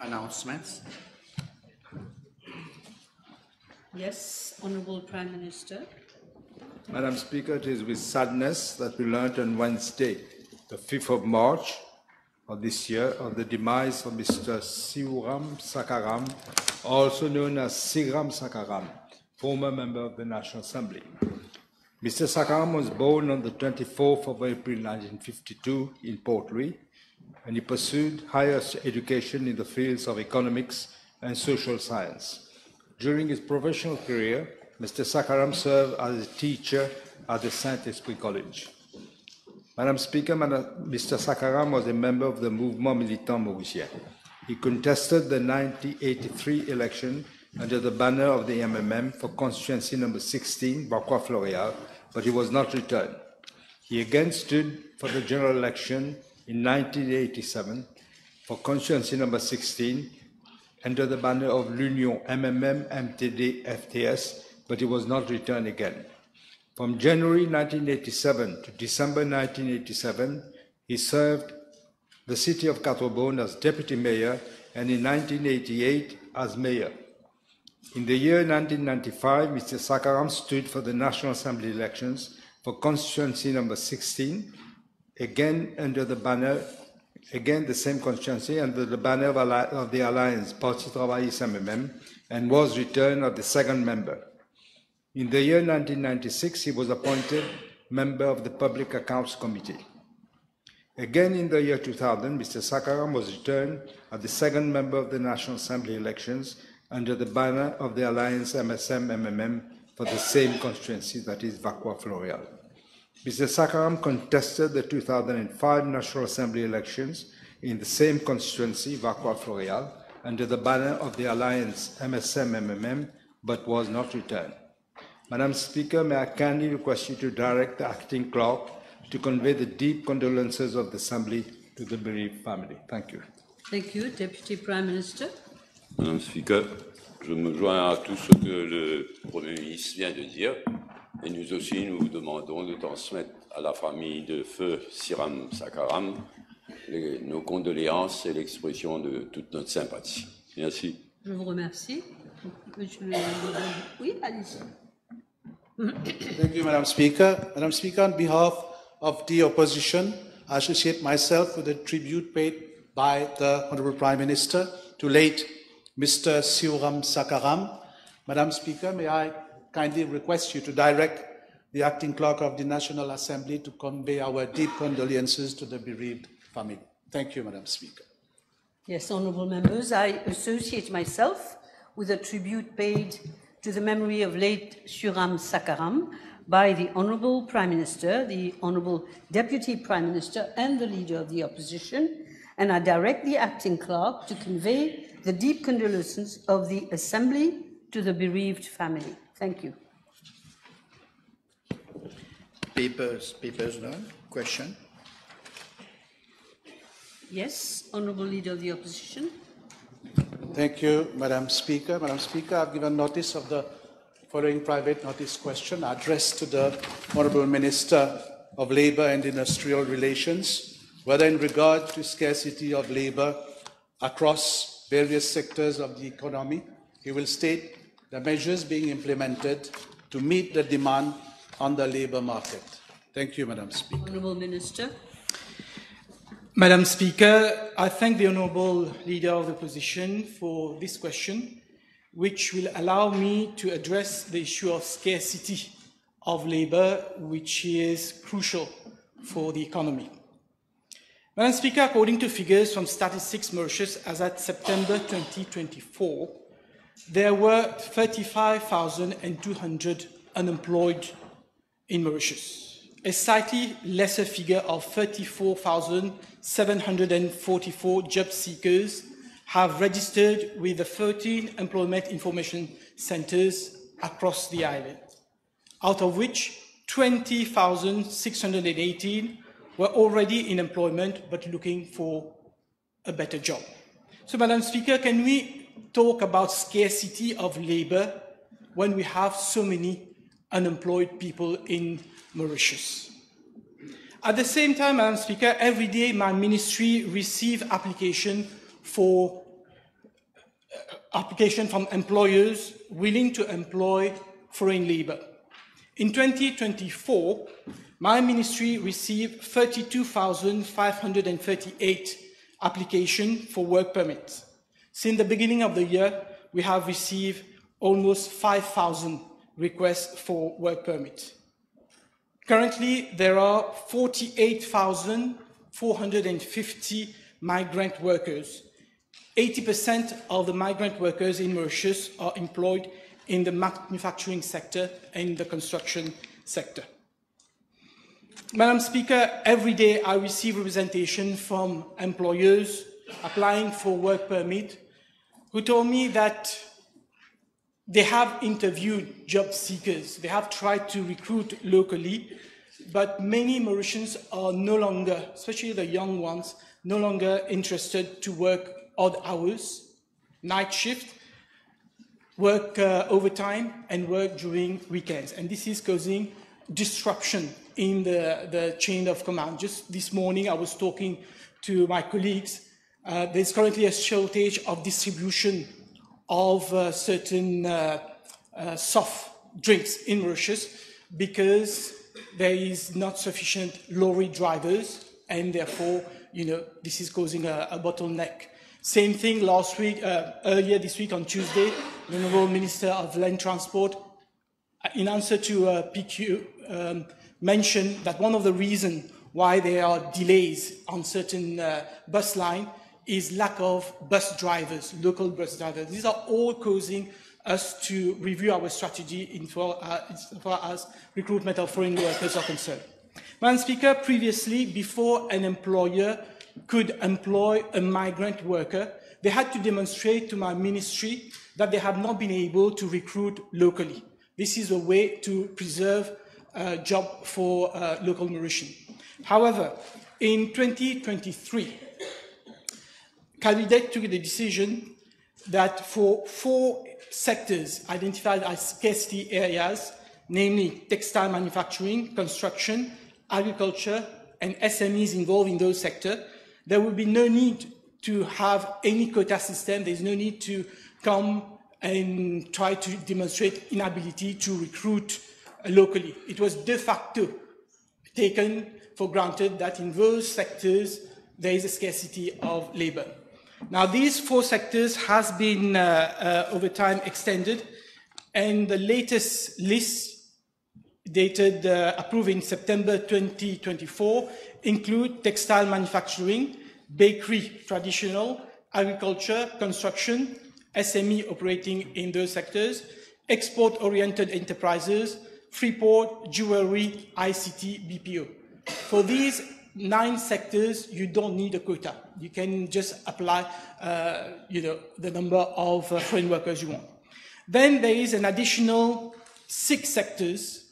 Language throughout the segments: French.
announcements. Yes, Honourable Prime Minister. Madam Speaker, it is with sadness that we learned on Wednesday, the 5th of March of this year, of the demise of Mr. Sivaram Sakaram, also known as Sigram Sakaram, former member of the National Assembly. Mr. Sakaram was born on the 24th of April 1952 in Port Louis, and he pursued higher education in the fields of economics and social science. During his professional career, Mr. Sakaram served as a teacher at the Saint-Esprit College. Madam Speaker, Mr. Sakaram was a member of the Mouvement Militant Mauricien. He contested the 1983 election under the banner of the MMM for constituency number 16, Vauquois-Floréal, but he was not returned. He again stood for the general election in 1987 for constituency number 16 under the banner of l'Union MMM-MTD-FTS, but he was not returned again. From January 1987 to December 1987, he served the city of Quatre-Beaune as deputy mayor and in 1988 as mayor. In the year 1995, Mr. Sakaram stood for the National Assembly elections for constituency number 16, again under the banner, again the same constituency, under the banner of the Alliance Parti Travailliste MMM, and was returned as the second member. In the year 1996, he was appointed member of the Public Accounts Committee. Again in the year 2000, Mr. Sakaram was returned as the second member of the National Assembly elections under the banner of the Alliance MSM-MMM for the same constituency, that is Vauquois-Floréal. Mr. Sakaram contested the 2005 National Assembly elections in the same constituency, Vauquois-Floréal, under the banner of the Alliance MSM-MMM, but was not returned. Madam Speaker, may I kindly request you to direct the acting clerk to convey the deep condolences of the Assembly to the bereaved family. Thank you. Thank you. Deputy Prime Minister. Madame Speaker, je me joins à tout ce que le Premier ministre vient de dire, et nous aussi nous vous demandons de transmettre à la famille de feu Siram Sakaram nos condoléances et l'expression de toute notre sympathie. Merci. Je vous remercie. Oui, allez-y. Thank you, Madam Speaker. Madam Speaker, on behalf of the opposition, I associate myself with the tribute paid by the Honourable Prime Minister to late Mr. Sivaram Sakaram. Madam Speaker, may I kindly request you to direct the acting clerk of the National Assembly to convey our deep condolences to the bereaved family. Thank you, Madam Speaker. Yes, honourable members, I associate myself with a tribute paid to the memory of late Sivaram Sakaram by the Honourable Prime Minister, the Honourable Deputy Prime Minister and the Leader of the Opposition, and I direct the acting clerk to convey the deep condolences of the Assembly to the bereaved family. Thank you. Papers done. Question. Yes, Honourable Leader of the Opposition. Thank you, Madam Speaker. Madam Speaker, I've given notice of the following private notice question addressed to the Honourable Minister of Labour and Industrial Relations, whether in regard to scarcity of labour across various sectors of the economy, he will state the measures being implemented to meet the demand on the labour market. Thank you, Madam Speaker. Honourable Minister. Madam Speaker, I thank the Honourable Leader of the Opposition for this question, which will allow me to address the issue of scarcity of labour, which is crucial for the economy. Madam Speaker, according to figures from Statistics Mauritius as at September 2024, there were 35,200 unemployed in Mauritius. A slightly lesser figure of 34,744 job seekers have registered with the 13 employment information centres across the island, out of which 20,618 were already in employment but looking for a better job. So, Madam Speaker, can we talk about scarcity of labour when we have so many unemployed people in Mauritius? At the same time, Madam Speaker, every day my ministry receives applications for application from employers willing to employ foreign labor. In 2024, my ministry received 32,538 applications for work permits. Since the beginning of the year, we have received almost 5,000 requests for work permits. Currently, there are 48,450 migrant workers. 80% of the migrant workers in Mauritius are employed in the manufacturing sector and the construction sector. Madam Speaker, every day I receive representation from employers applying for work permit who told me that they have interviewed job seekers. They have tried to recruit locally, but many Mauritians are no longer, especially the young ones, no longer interested to work odd hours, night shift, work overtime, and work during weekends. And this is causing disruption in the chain of command. Just this morning, I was talking to my colleagues. There's currently a shortage of distribution of certain soft drinks in Mauritius because there is not sufficient lorry drivers, and therefore, this is causing a bottleneck. Same thing last week, earlier this week on Tuesday, the Honourable Minister of Land Transport, in answer to PQ, mentioned that one of the reasons why there are delays on certain bus lines is lack of bus drivers, local bus drivers. These are all causing us to review our strategy as far as recruitment of foreign workers are concerned. Madam Speaker, previously, before an employer could employ a migrant worker, they had to demonstrate to my ministry that they have not been able to recruit locally. This is a way to preserve a job for local Mauritians. However, in 2023, Cabinet took the decision that for 4 sectors identified as scarcity areas, namely textile manufacturing, construction, agriculture, and SMEs involved in those sectors, there will be no need to have any quota system. There's no need to come and try to demonstrate inability to recruit locally. It was de facto taken for granted that in those sectors there is a scarcity of labor. Now, these 4 sectors has been over time extended, and the latest list dated approved in September 2024 include textile manufacturing, bakery, traditional, agriculture, construction, SME operating in those sectors, export-oriented enterprises, freeport, jewelry, ICT, BPO. For these 9 sectors, you don't need a quota. You can just apply, the number of foreign workers you want. Then there is an additional 6 sectors: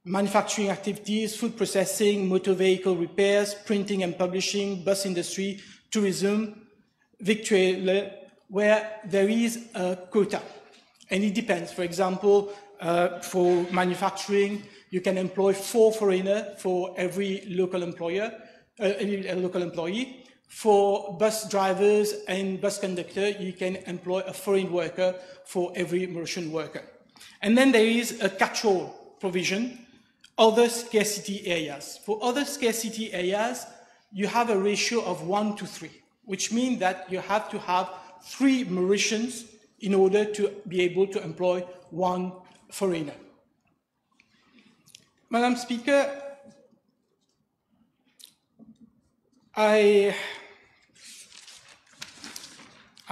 manufacturing activities, food processing, motor vehicle repairs, printing and publishing, bus industry, tourism, victualler, where there is a quota. And it depends. For example, for manufacturing, you can employ 4 foreigners for every local employee. For bus drivers and bus conductor, you can employ a foreign worker for every Mauritian worker. And then there is a catch-all provision, other scarcity areas. For other scarcity areas, you have a ratio of 1 to 3, which means that you have to have 3 Mauritians in order to be able to employ 1 foreigner. Madam Speaker, I'm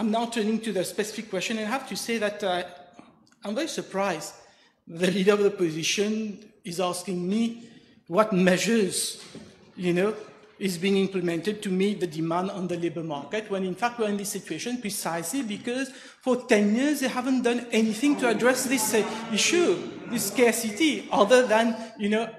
now turning to the specific question, and I have to say that I'm very surprised the leader of the opposition is asking me what measures, is being implemented to meet the demand on the labor market, when in fact we're in this situation precisely because for 10 years they haven't done anything to address this issue, this scarcity, other than,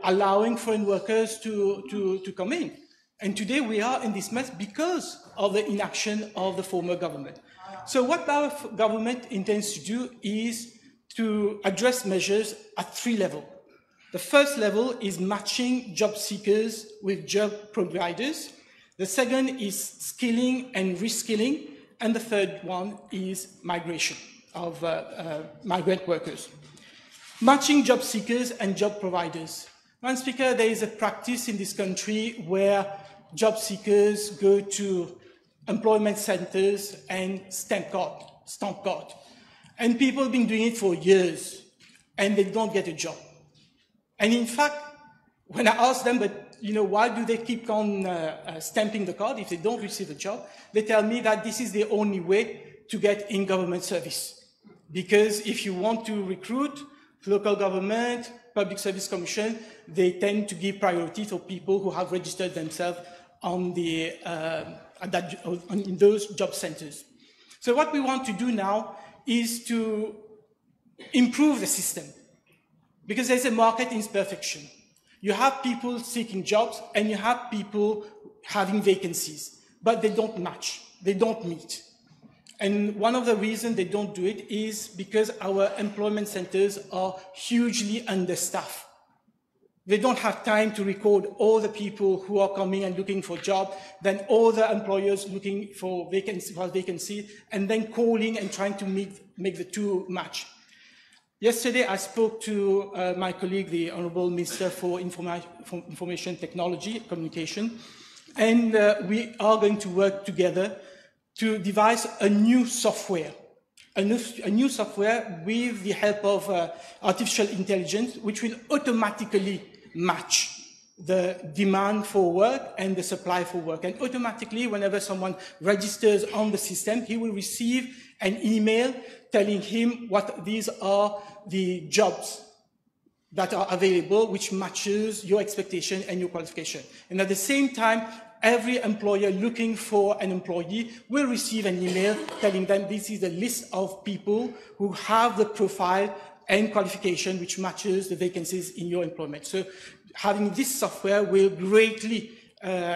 allowing foreign workers to come in. And today we are in this mess because of the inaction of the former government. So what our government intends to do is to address measures at 3 levels. The first level is matching job seekers with job providers. The second is skilling and reskilling, And the third one is migration of migrant workers. Matching job seekers and job providers. Madam Speaker, there is a practice in this country where job seekers go to employment centers and stamp card. And people have been doing it for years, and they don't get a job. And in fact, when I ask them, but why do they keep on stamping the card if they don't receive a job? They tell me that this is the only way to get in government service. Because if you want to recruit local government, public service commission, they tend to give priority for people who have registered themselves on in those job centers. So what we want to do now is to improve the system, because there's a market imperfection. You have people seeking jobs and you have people having vacancies, but they don't match, they don't meet. And one of the reasons they don't do it is because our employment centers are hugely understaffed. They don't have time to record all the people who are coming and looking for jobs, then all the employers looking for vacancy, and then calling and trying to make the two match. Yesterday, I spoke to my colleague, the Honourable Minister for Information Technology, Communication, and we are going to work together to devise a new software, a new software with the help of artificial intelligence, which will automatically match the demand for work and the supply for work. And automatically, whenever someone registers on the system, he will receive an email telling him what these are the jobs that are available, which matches your expectation and your qualification. And at the same time, every employer looking for an employee will receive an email telling them this is a list of people who have the profile and qualification which matches the vacancies in your employment. So having this software will greatly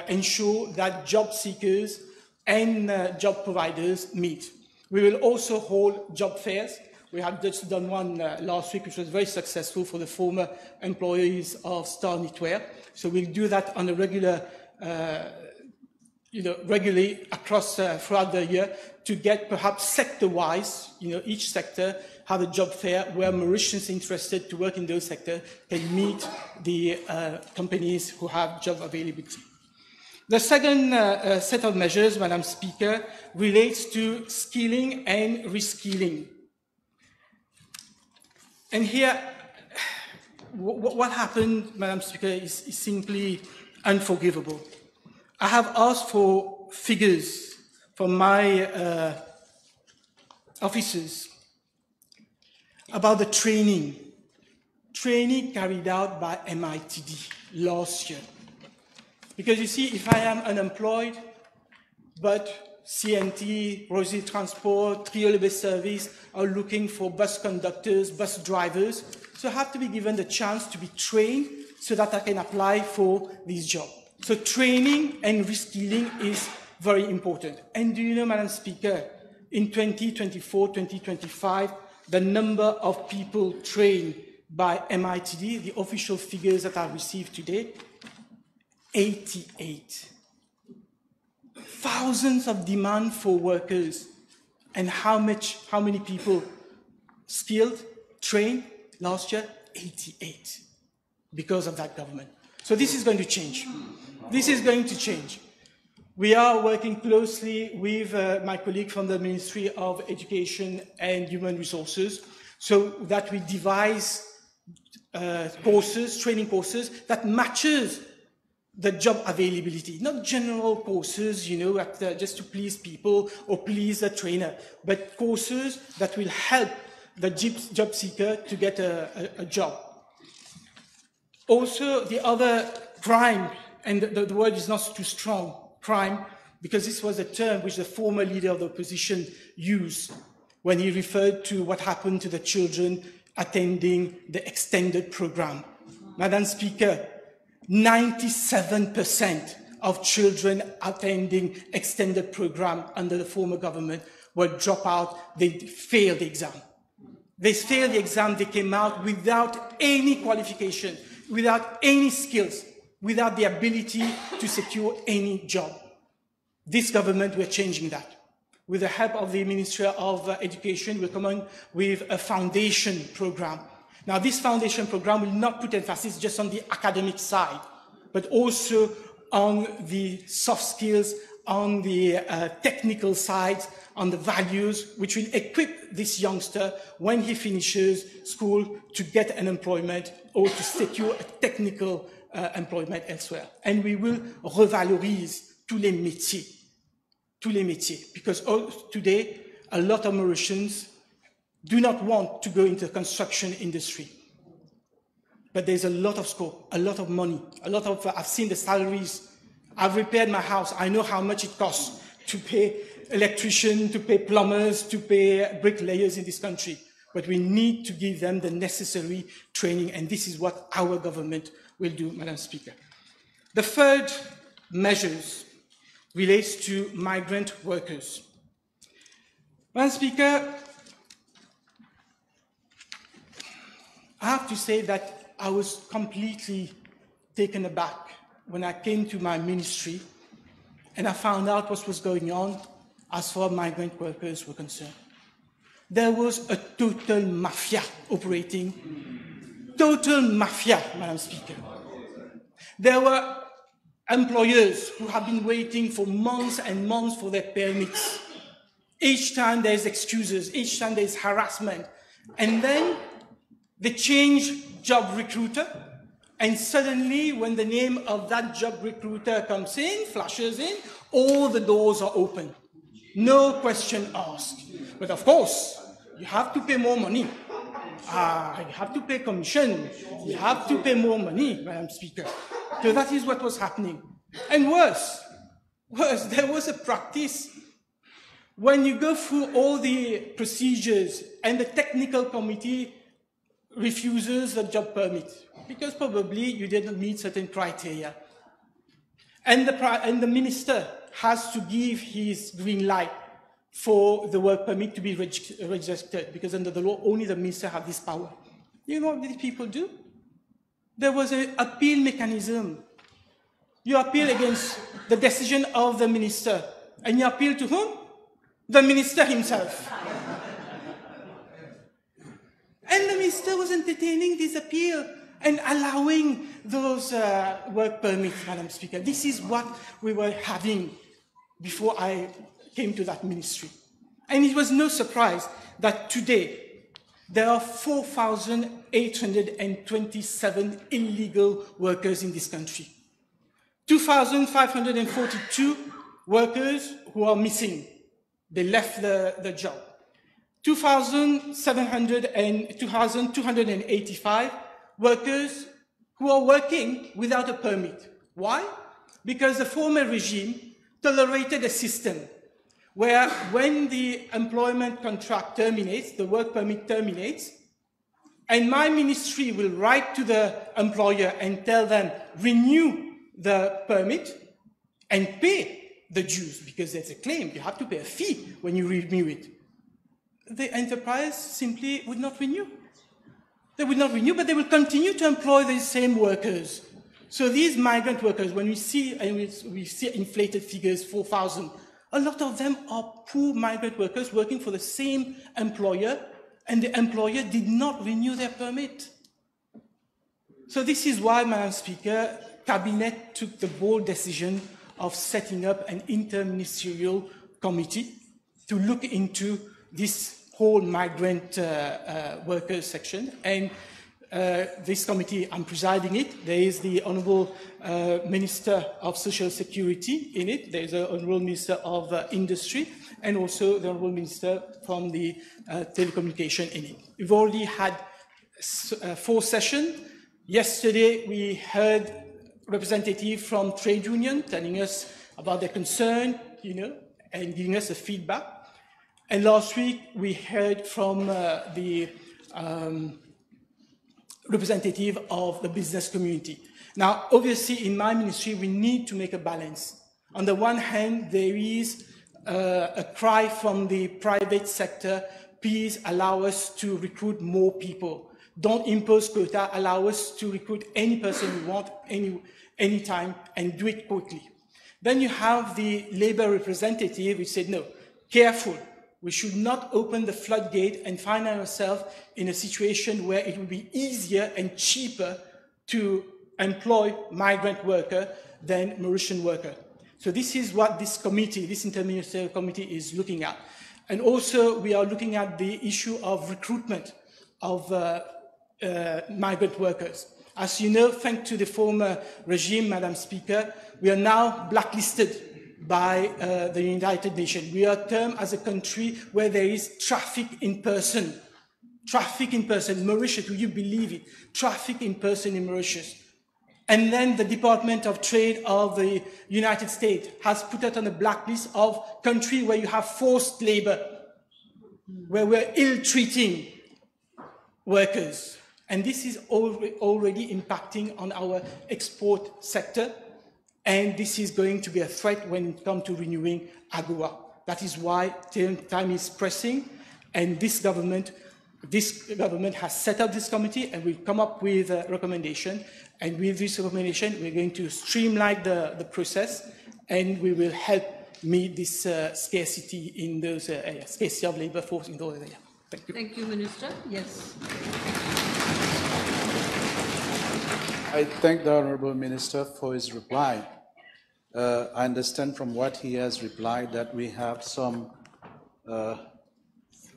ensure that job seekers and job providers meet. We will also hold job fairs. We have just done one last week, which was very successful for the former employees of Star Knitwear. So we'll do that on a regular regularly across throughout the year to get perhaps sector-wise, each sector have a job fair where Mauritians interested to work in those sectors can meet the companies who have job availability. The second set of measures, Madam Speaker, relates to skilling and reskilling. And here, what happened, Madam Speaker, is simply unforgivable. I have asked for figures from my officers about the training carried out by MITD last year. Because you see, if I am unemployed, but CNT, Rosy Transport, Triolebe Service are looking for bus conductors, bus drivers, so I have to be given the chance to be trained so that I can apply for this job. So training and reskilling is very important. And do you know, Madam Speaker, in 2024, 2025, the number of people trained by MITD, the official figures that I received today, 88. Thousands of demand for workers. And how many people skilled, trained last year? 88. Because of that government. So this is going to change. This is going to change. We are working closely with my colleague from the Ministry of Education and Human Resources so that we devise courses, training courses that matches the job availability, not general courses, just to please people or please the trainer, but courses that will help the job seeker to get a job. Also, the other crime, and the word is not too strong, crime, because this was a term which the former leader of the opposition used when he referred to what happened to the children attending the extended program. Madam Speaker, 97% of children attending extended program under the former government were dropped out, they failed the exam. They failed the exam, they came out without any qualification, without any skills, without the ability to secure any job. This government, we're changing that. with the help of the Ministry of Education, will come on with a foundation program. Now, this foundation program will not put emphasis just on the academic side, but also on the soft skills, on the technical side, on the values, which will equip this youngster when he finishes school to get an employment or to secure a technical employment elsewhere. And we will revalorize tous les métiers, because today a lot of Mauritians do not want to go into the construction industry. But there's a lot of scope, a lot of money, I've seen the salaries. I've repaired my house. I know how much it costs to pay electricians, to pay plumbers, to pay bricklayers in this country. But we need to give them the necessary training, and this is what our government will do, Madam Speaker. The third measure relates to migrant workers. Madam Speaker, I have to say that I was completely taken aback when I came to my ministry and I found out what was going on as far as migrant workers were concerned. There was a total mafia operating, total mafia, Madam Speaker. There were employers who have been waiting for months and months for their permits. Each time there's excuses, each time there's harassment. And then they change job recruiter, and suddenly when the name of that job recruiter comes in, flashes in, all the doors are open. No question asked. But of course, you have to pay more money. You have to pay commission. You have to pay more money, Madam Speaker. So that is what was happening. And worse, there was a practice. When you go through all the procedures and the technical committee refuses the job permit, because probably you didn't meet certain criteria. And the minister has to give his green light for the work permit to be registered, because under the law, only the minister has this power. You know what these people do? There was an appeal mechanism. You appeal against the decision of the minister, and you appeal to whom? The minister himself. And the minister was entertaining this appeal and allowing those work permits, Madam Speaker. This is what we were having before I came to that ministry. And it was no surprise that today there are 4,827 illegal workers in this country. 2,542 workers who are missing. They left the job. 2,285 workers who are working without a permit. Why? Because the former regime tolerated a system where when the employment contract terminates, the work permit terminates, and my ministry will write to the employer and tell them, renew the permit and pay the dues, because there's a claim. You have to pay a fee when you renew it. The enterprise simply would not renew. They would not renew, but they will continue to employ these same workers. So these migrant workers, when we see, and we see inflated figures, 4,000, a lot of them are poor migrant workers working for the same employer, and the employer did not renew their permit. So this is why, Madam Speaker, Cabinet took the bold decision of setting up an interministerial committee to look into this whole migrant workers section. And this committee, I'm presiding it. There is the Honourable Minister of Social Security in it. There is the Honourable Minister of Industry, and also the Honourable Minister from the Telecommunication in it. We've already had 4 sessions. Yesterday, we heard representatives from trade union telling us about their concern, and giving us a feedback. And last week, we heard from the representative of the business community. Now, obviously, in my ministry, we need to make a balance. On the one hand, there is a cry from the private sector, please allow us to recruit more people. Don't impose quota, allow us to recruit any person we want, anytime, and do it quickly. Then you have the labor representative who said, no, careful. We should not open the floodgate and find ourselves in a situation where it will be easier and cheaper to employ migrant workers than Mauritian workers. So this is what this committee, this interministerial committee, is looking at. And also we are looking at the issue of recruitment of migrant workers. As you know, thanks to the former regime, Madam Speaker, we are now blacklisted by the United Nations. We are termed as a country where there is traffic in person. Traffic in person. Mauritius, will you believe it? Traffic in person in Mauritius. And then the Department of Trade of the United States has put us on a blacklist of countries where you have forced labor, where we're ill-treating workers. And this is already impacting on our export sector. And this is going to be a threat when it comes to renewing AGOA. That is why time is pressing. And this government has set up this committee and will come up with a recommendation. And with this recommendation, we're going to streamline the process, and we will help meet this scarcity in those areas, scarcity of labor force in those areas. Thank you. Thank you, Minister. Yes. I thank the Honourable Minister for his reply. I understand from what he has replied that we have some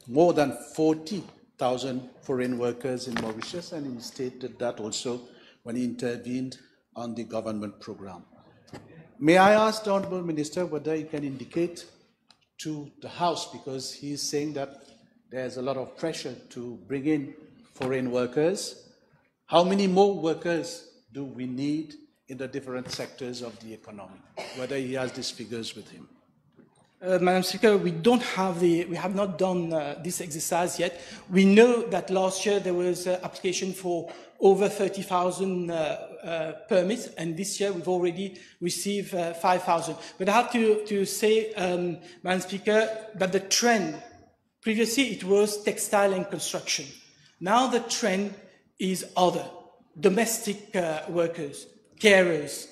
more than 40,000 foreign workers in Mauritius, and he stated that also when he intervened on the government program. May I ask the Honourable Minister whether he can indicate to the House, because he is saying that there's a lot of pressure to bring in foreign workers, how many more workers do we need in the different sectors of the economy, whether he has these figures with him? Madam Speaker, we have not done this exercise yet. We know that last year there was an application for over 30,000 permits, and this year we've already received 5,000. But I have to say, Madam Speaker, that the trend, previously it was textile and construction. Now the trend is other, domestic workers, carers,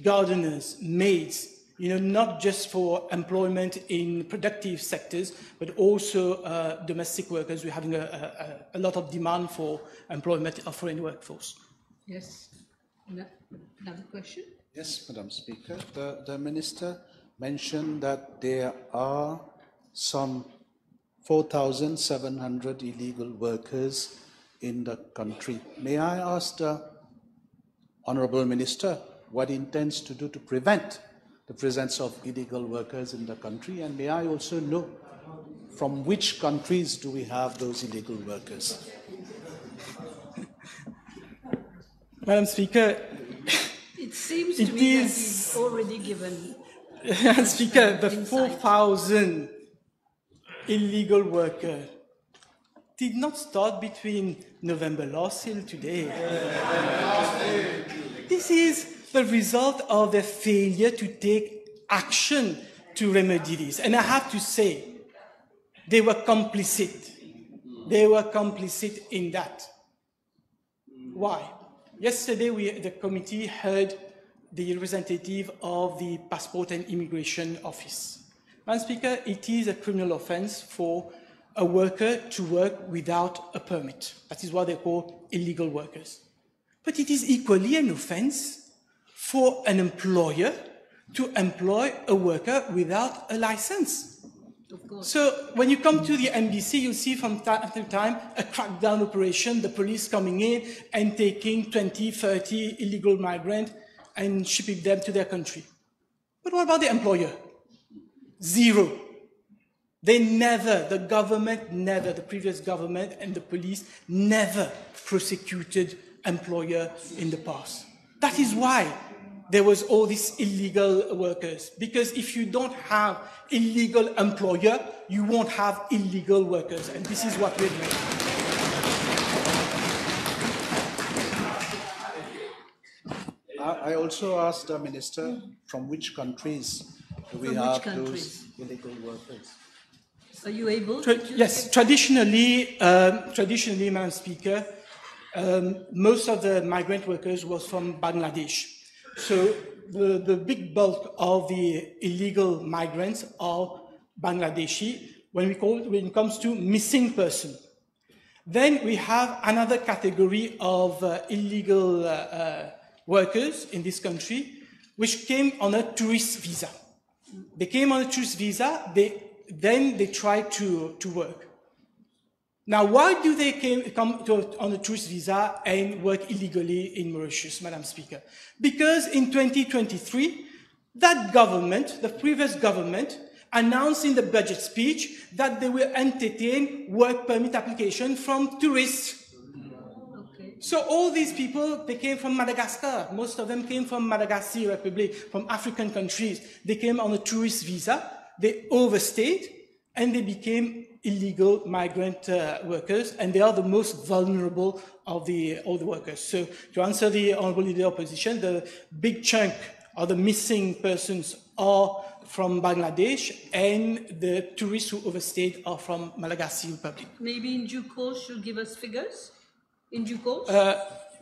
gardeners, maids, not just for employment in productive sectors, but also domestic workers. We're having a lot of demand for employment of foreign workforce. Yes. Another question? Yes, Madam Speaker. The Minister mentioned that there are some 4,700 illegal workers in the country. May I ask the Honourable Minister what he intends to do to prevent the presence of illegal workers in the country, and may I also know from which countries do we have those illegal workers? Madam Speaker, it seems to me that he's already given. Madam Speaker, the 4,000 illegal workers did not start between November last till today. This is the result of the failure to take action to remedy this. And I have to say, they were complicit. They were complicit in that. Why? Yesterday, the committee heard the representative of the Passport and Immigration Office. Madam Speaker, it is a criminal offence for a worker to work without a permit. That is what they call illegal workers. But it is equally an offence for an employer to employ a worker without a license. Of course. So when you come to the MDC, you'll see from time to time a crackdown operation, the police coming in and taking 20, 30 illegal migrants and shipping them to their country. But what about the employer? Zero. They never, the government never, the previous government and the police never prosecuted employer in the past. That is why there was all these illegal workers. Because if you don't have illegal employer, you won't have illegal workers. And this is what we're doing. I also asked the Minister from which countries do we have those illegal workers? Are you able? Yes, traditionally, Madam Speaker, most of the migrant workers was from Bangladesh. So the big bulk of the illegal migrants are Bangladeshi when it comes to missing person. Then we have another category of illegal workers in this country, which came on a tourist visa. They came on a tourist visa, then they tried to work. Now, why do they come on a tourist visa and work illegally in Mauritius, Madam Speaker? Because in 2023, that government, the previous government, announced in the budget speech that they will entertain work permit application from tourists. Okay. So all these people, they came from Madagascar. Most of them came from Madagascar Republic, from African countries. They came on a tourist visa, they overstayed, and they became illegal migrant workers, and they are the most vulnerable of all the workers. So to answer the Honourable Leader of Opposition, the big chunk of the missing persons are from Bangladesh, and the tourists who overstayed are from Malagasy Republic. Maybe in due course you'll give us figures? In due course?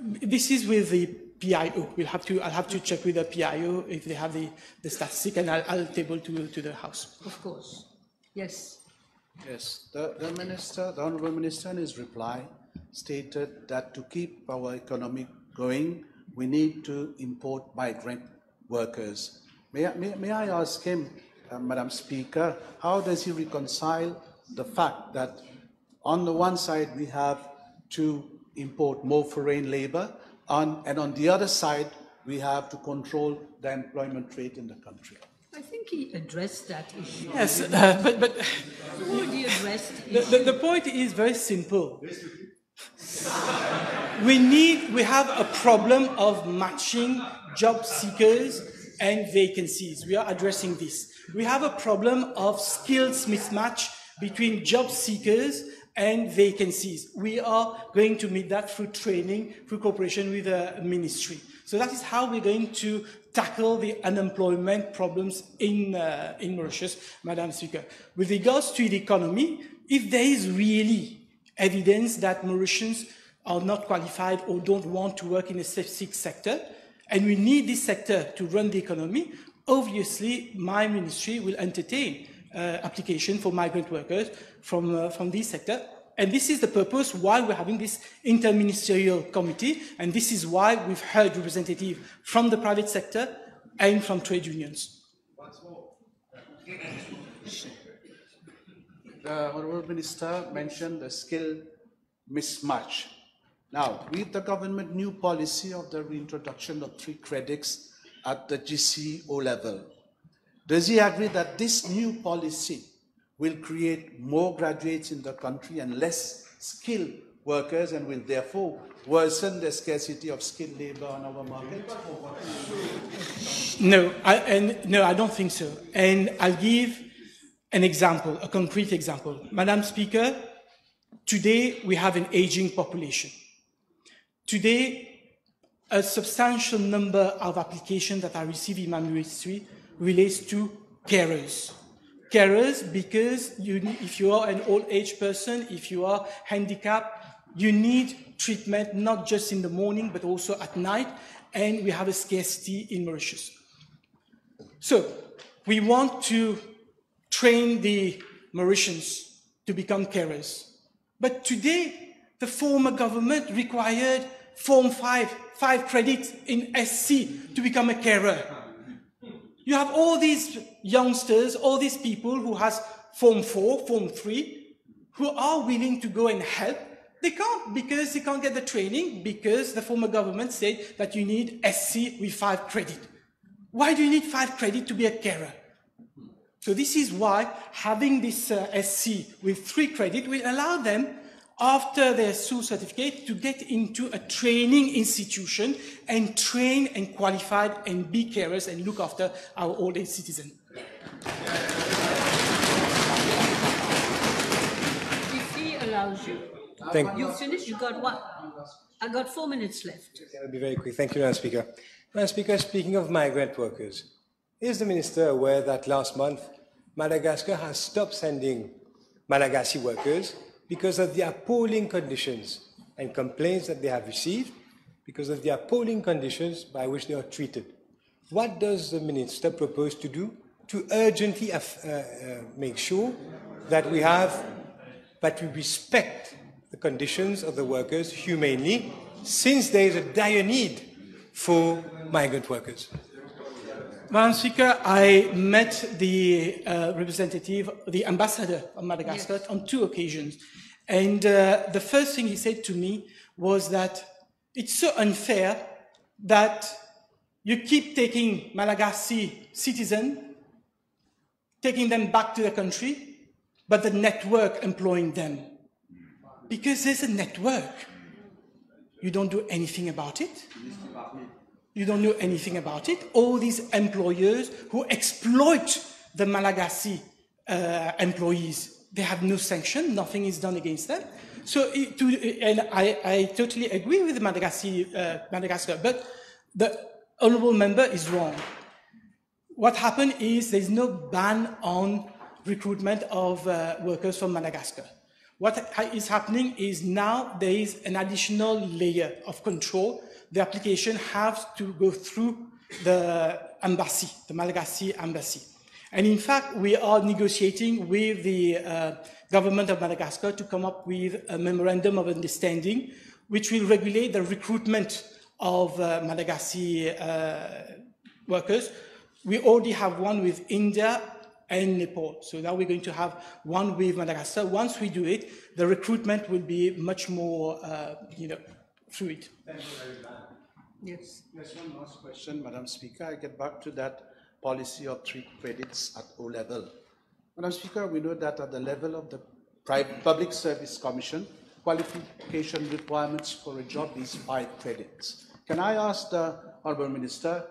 This is with the PIO. I'll have to check with the PIO if they have the statistic, and I'll table to the House. Of course. Yes. Yes, the Minister, the Honourable Minister in his reply stated that to keep our economy going, we need to import migrant workers. May I ask him, Madam Speaker, how does he reconcile the fact that on the one side we have to import more foreign labour, and on the other side we have to control the employment rate in the country? I think he addressed that issue. Yes, but already addressed the point is very simple. We have a problem of matching job seekers and vacancies. We are addressing this. We have a problem of skills mismatch between job seekers and vacancies. We are going to meet that through training, through cooperation with the ministry. So that is how we're going to tackle the unemployment problems in Mauritius, Madam Speaker. With regards to the economy, if there is really evidence that Mauritians are not qualified or don't want to work in a specific sector, and we need this sector to run the economy, obviously my ministry will entertain application for migrant workers from this sector. And this is the purpose why we're having this interministerial committee, and this is why we've heard representatives from the private sector and from trade unions. The Honourable Minister mentioned the skill mismatch. Now, with the government new policy of the reintroduction of 3 credits at the GCO level, does he agree that this new policy will create more graduates in the country and less skilled workers, and will therefore worsen the scarcity of skilled labour on our market? No, I don't think so. And I'll give an example, a concrete example. Madam Speaker, today we have an aging population. Today, a substantial number of applications that I receive in my ministry relates to carers. Carers, because if you are an old-age person, if you are handicapped, you need treatment not just in the morning, but also at night, and we have a scarcity in Mauritius. So, we want to train the Mauritians to become carers. But today, the former government required Form 5 credits in SC to become a carer. You have all these youngsters, all these people who has Form 4, Form 3, who are willing to go and help. They can't, because they can't get the training, because the former government said that you need SC with 5 credit. Why do you need 5 credit to be a carer? So this is why having this SC with 3 credit will allow them, after their SU certificate, to get into a training institution and train and qualify and be carers and look after our old age citizens. If he allows you. Thank you. You finished? You got what? I got 4 minutes left. I'll be very quick. Thank you, Madam Speaker. Madam Speaker, speaking of migrant workers, is the Minister aware that last month Madagascar has stopped sending Malagasy workers because of the appalling conditions and complaints that they have received because of the appalling conditions by which they are treated? What does the Minister propose to do to urgently make sure that we respect the conditions of the workers humanely, since there is a dire need for migrant workers. Madam Speaker, I met the representative, the ambassador of Madagascar, Yes. on 2 occasions. And the first thing he said to me was that it's so unfair that you keep taking Malagasy citizens, taking them back to the country, but the network employing them. Because there's a network. You don't do anything about it. You don't know anything about it. All these employers who exploit the Malagasy employees, they have no sanction, nothing is done against them. So, and I totally agree with Madagascar, but the honourable member is wrong. What happened is there's no ban on recruitment of workers from Madagascar. What is happening is now there is an additional layer of control. The application has to go through the embassy, the Malagasy embassy. And in fact, we are negotiating with the government of Madagascar to come up with a memorandum of understanding which will regulate the recruitment of Malagasy workers. We already have one with India and Nepal. So now we're going to have one with Madagascar. Once we do it, the recruitment will be much more, fluid. Thank you very much. Yes. There's one last question, Madam Speaker. I get back to that policy of 3 credits at O level. Madam Speaker, we know that at the level of the Public Service Commission, qualification requirements for a job is 5 credits. Can I ask the Honourable Minister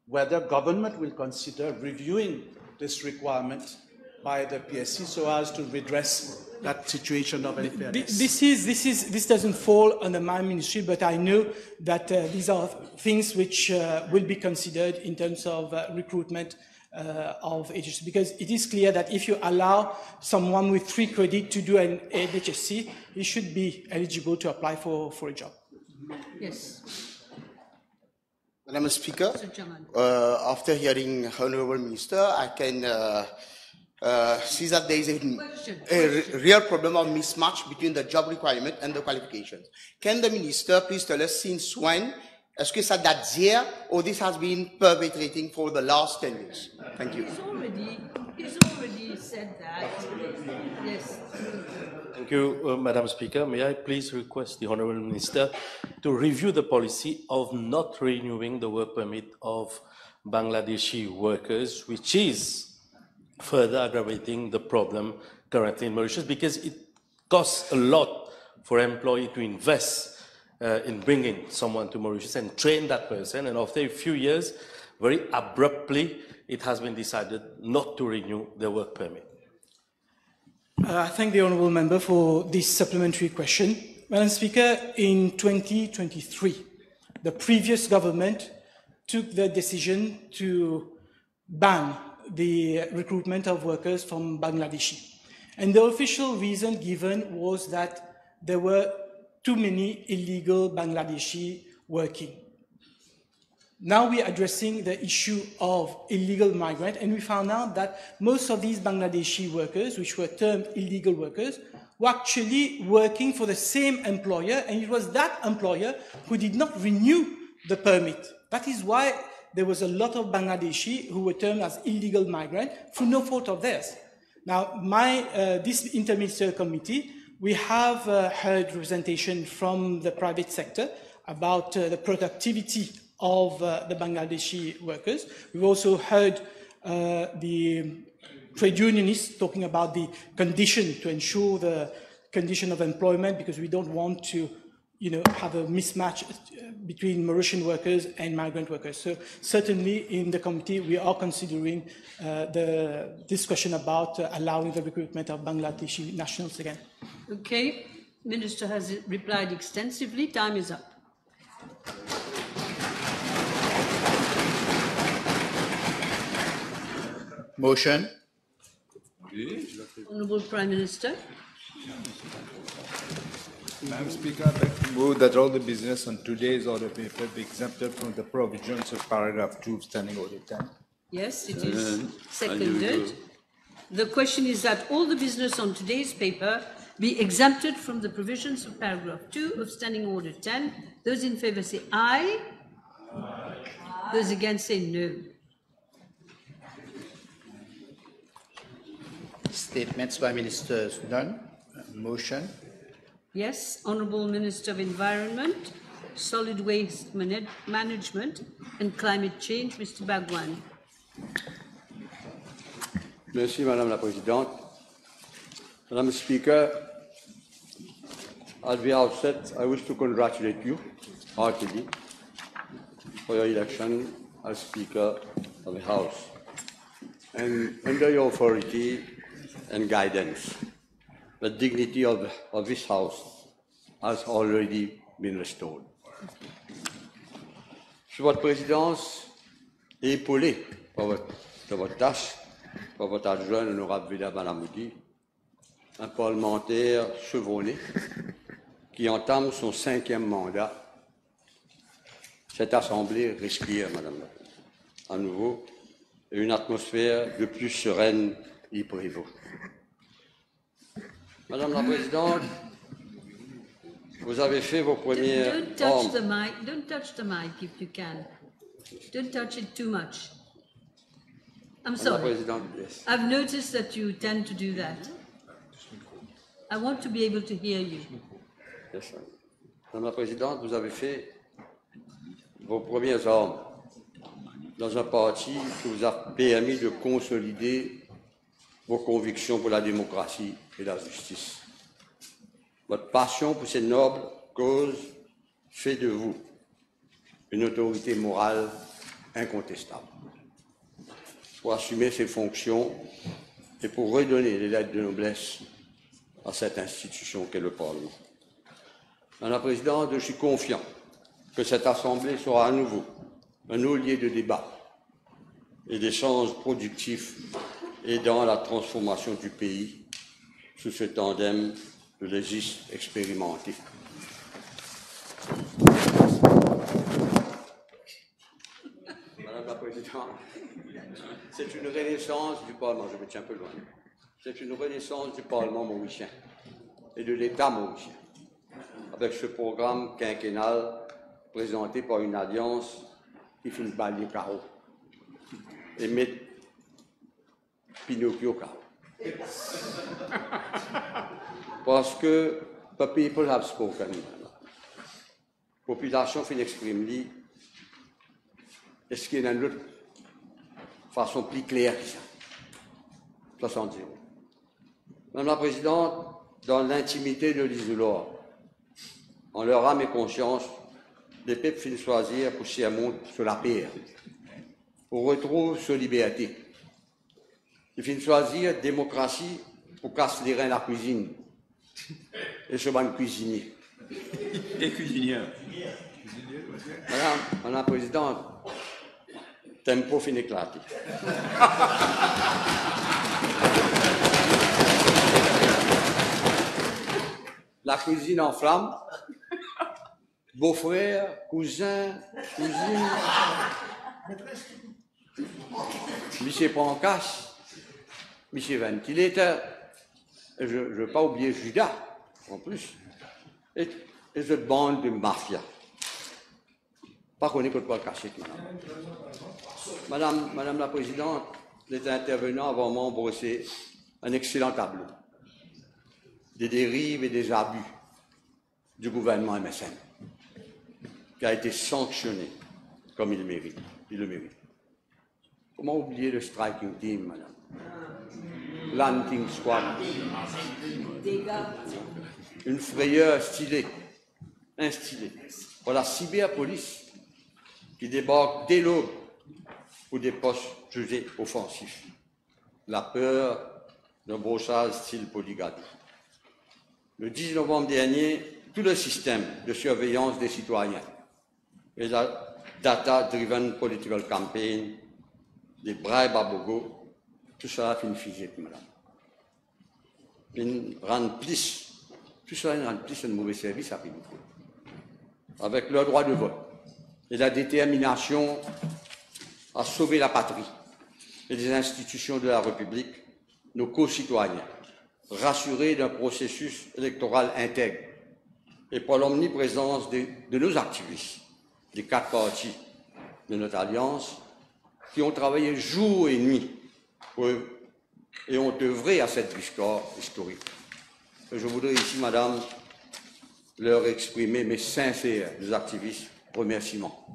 whether government will consider reviewing this requirement by the PSC so as to redress that situation of unfairness? This doesn't fall under my ministry, but I know that these are things which will be considered in terms of recruitment of HSC, because it is clear that if you allow someone with 3 credits to do an HSC, he should be eligible to apply for a job. Yes. Madam Speaker, Mr. Jaman. after hearing Honourable Minister, I can see that there is a real problem of mismatch between the job requirement and the qualifications. Can the Minister please tell us since when, est-ce que ça date d'hier, or this has been perpetrating for the last 10 years? Thank you. He's already said that. Yes. Thank you, Madam Speaker. May I please request the Honourable Minister to review the policy of not renewing the work permit of Bangladeshi workers, which is further aggravating the problem currently in Mauritius, because it costs a lot for an employee to invest in bringing someone to Mauritius and train that person, and after a few years, very abruptly, it has been decided not to renew the work permit. I thank the Honourable Member for this supplementary question. Madam Speaker, in 2023, the previous government took the decision to ban the recruitment of workers from Bangladesh. And the official reason given was that there were too many illegal Bangladeshi working. Now we are addressing the issue of illegal migrants, and we found out that most of these Bangladeshi workers, which were termed illegal workers, were actually working for the same employer, and it was that employer who did not renew the permit. That is why there was a lot of Bangladeshi who were termed as illegal migrants through no fault of theirs. Now, this interministerial committee, we have heard representation from the private sector about the productivity of the Bangladeshi workers. We've also heard the trade unionists talking about the condition to ensure the condition of employment, because we don't want to have a mismatch between Mauritian workers and migrant workers. So certainly in the committee, we are considering the discussion about allowing the recruitment of Bangladeshi nationals again. Okay, Minister has replied extensively. Time is up. Motion. Honourable Prime Minister. Madam Speaker, I beg to move that all the business on today's order paper be exempted from the provisions of paragraph 2 of Standing Order 10. Yes, it is seconded. The question is that all the business on today's paper be exempted from the provisions of paragraph 2 of Standing Order 10. Those in favour say aye. Those against say no. Statements by ministers none. Motion. Yes, Honourable Minister of Environment, Solid Waste Management and Climate Change, Mr. Bagwan. Merci, Madame la Présidente. Madam Speaker, at the outset, I wish to congratulate you heartily for your election as Speaker of the House. And under your authority and guidance, the dignity of this House has already been restored. Sous votre présidence et épaulé par votre tâche, par votre adjoint, l'honorable Vida Malamoudi, un parlementaire chevronné qui entame son 5e mandat, cette Assemblée respire, Madame la Présidente, à nouveau, et une atmosphère de plus sereine y prévaut. Madame la Présidente, vous avez fait vos premières... Don't touch the mic if you can. Don't touch it too much. I'm sorry. Yes. I've noticed that you tend to do that. I want to be able to hear you. Yes, Madame la Présidente, vous avez fait vos premières armes dans un parti qui vous a permis de consolider vos convictions pour la démocratie et la justice. Votre passion pour ces nobles causes fait de vous une autorité morale incontestable. Pour assumer ces fonctions et pour redonner les lettres de noblesse à cette institution qu'est le Parlement. Madame la Présidente, je suis confiant que cette Assemblée sera à nouveau un haut lieu de débat et d'échanges productifs aidant à la transformation du pays sous ce tandem de légis expérimenté. Madame la Présidente, c'est une renaissance du Parlement, je me tiens un peu loin, c'est une renaissance du Parlement mauricien et de l'État mauricien, avec ce programme quinquennal présenté par une alliance qui finit par les carreaux et met Pinocchio carreau. Parce que the people have spoken. La population fait exprimer. Est-ce qu'il y a une autre façon plus claire que ça? 70. Madame la Présidente, dans l'intimité de l'isoloir, en leur âme et conscience, les peuples finissent choisir pour s'y monter sur la paix. On retrouve sur liberté. Ils finissent choisir démocratie pour casser les reins de la cuisine. Et ce bon cuisinier. Et cuisinier. Madame la Présidente, tempo fin éclaté. La cuisine en flamme, beau-frère, cousin, cousine, monsieur Pancas, monsieur Ventilateur, et je ne veux pas oublier Judas, en plus, et cette bande de mafia. Pas qu'on écoute pas le cachet, Madame la Présidente, les intervenants avant moi ont brossé un excellent tableau des dérives et des abus du gouvernement MSN, qui a été sanctionné comme il le mérite. Comment oublier le striking team, Madame? Landing squad. Une frayeur instillée par la cyberpolice qui débarque dès l'aube pour des postes jugés offensifs. La peur d'un brossage style Polygadou. Le 10 novembre dernier, tout le système de surveillance des citoyens et la data-driven political campaign, des bribes à Bogo, tout cela a fait une fusée, madame. Tout cela rend plus un mauvais service à Pinocchio. Avec leur droit de vote et la détermination à sauver la patrie et des institutions de la République nos concitoyens, rassurés d'un processus électoral intègre et par l'omniprésence de nos activistes, des 4 partis de notre alliance, qui ont travaillé jour et nuit et ont œuvré à cette victoire historique. Et je voudrais ici, Madame, leur exprimer mes sincères activistes remerciements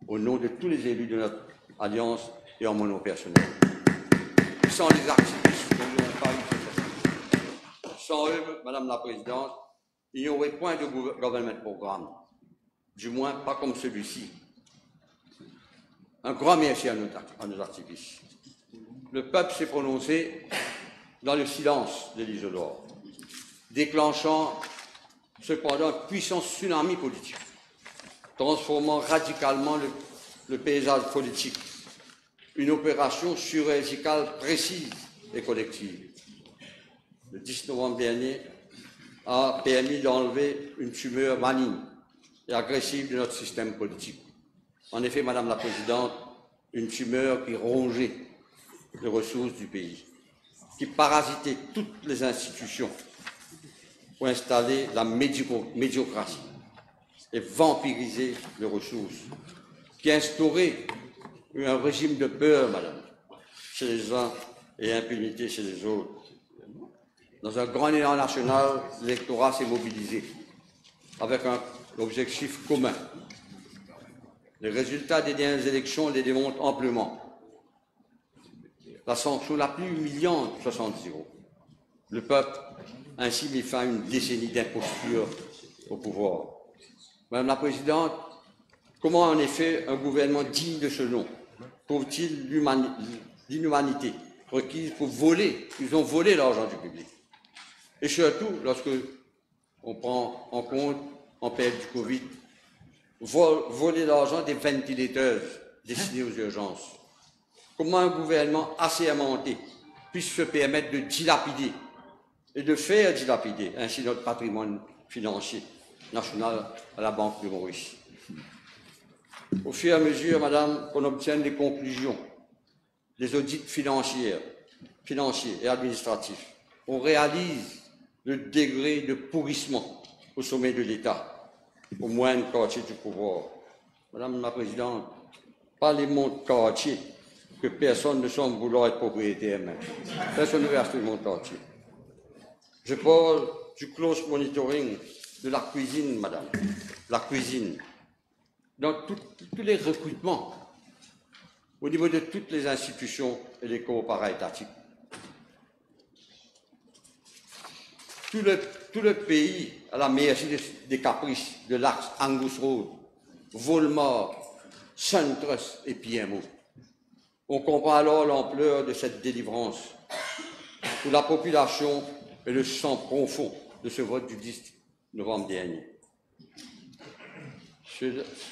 au nom de tous les élus de notre alliance et en mon nom personnel. Sans les activistes, nous n'aurions pas eu ce. Sans eux, Madame la Présidente, il n'y aurait point de gouvernement programme, du moins pas comme celui-ci. Un grand merci à nos activistes. Le peuple s'est prononcé dans le silence de l'isoloir, déclenchant cependant un puissant tsunami politique, transformant radicalement le paysage politique. Une opération chirurgicale précise et collective. Le 10 novembre dernier a permis d'enlever une tumeur maligne et agressive de notre système politique. En effet, Madame la Présidente, une tumeur qui rongeait les ressources du pays, qui parasitait toutes les institutions pour installer la médiocratie et vampiriser les ressources, qui instaurait un régime de peur, Madame, chez les uns et impunité chez les autres. Dans un grand élan national, l'électorat s'est mobilisé avec un objectif commun. Les résultats des dernières élections les démontrent amplement. La sanction la plus humiliante, 70 €. Le peuple a ainsi mis fin à une décennie d'imposture au pouvoir. Madame la Présidente, comment en effet un gouvernement digne de ce nom trouve-t-il l'inhumanité requise pour voler? Ils ont volé l'argent du public. Et surtout, lorsque on prend en compte, en période du Covid, voler l'argent des ventilateurs destinés aux urgences. Comment un gouvernement assez aimanté puisse se permettre de dilapider et de faire dilapider ainsi notre patrimoine financier national à la Banque de Maurice. Au fur et à mesure, Madame, qu'on obtienne des conclusions des audits financiers et administratifs, on réalise le degré de pourrissement au sommet de l'État, au moindre quartier du pouvoir. Madame la Présidente, pas les monts de quartier que personne ne semble vouloir être propriétaire même. Personne ne veut acheter le mont de quartier. Je parle du close monitoring de la cuisine, Madame, la cuisine. Dans tous les recrutements, au niveau de toutes les institutions et les corps para-étatiques. Tout le pays à la merci des caprices de l'axe Angus Road, Volmar, SunTrust et PMO. On comprend alors l'ampleur de cette délivrance pour la population et le sang profond de ce vote du 10 novembre dernier.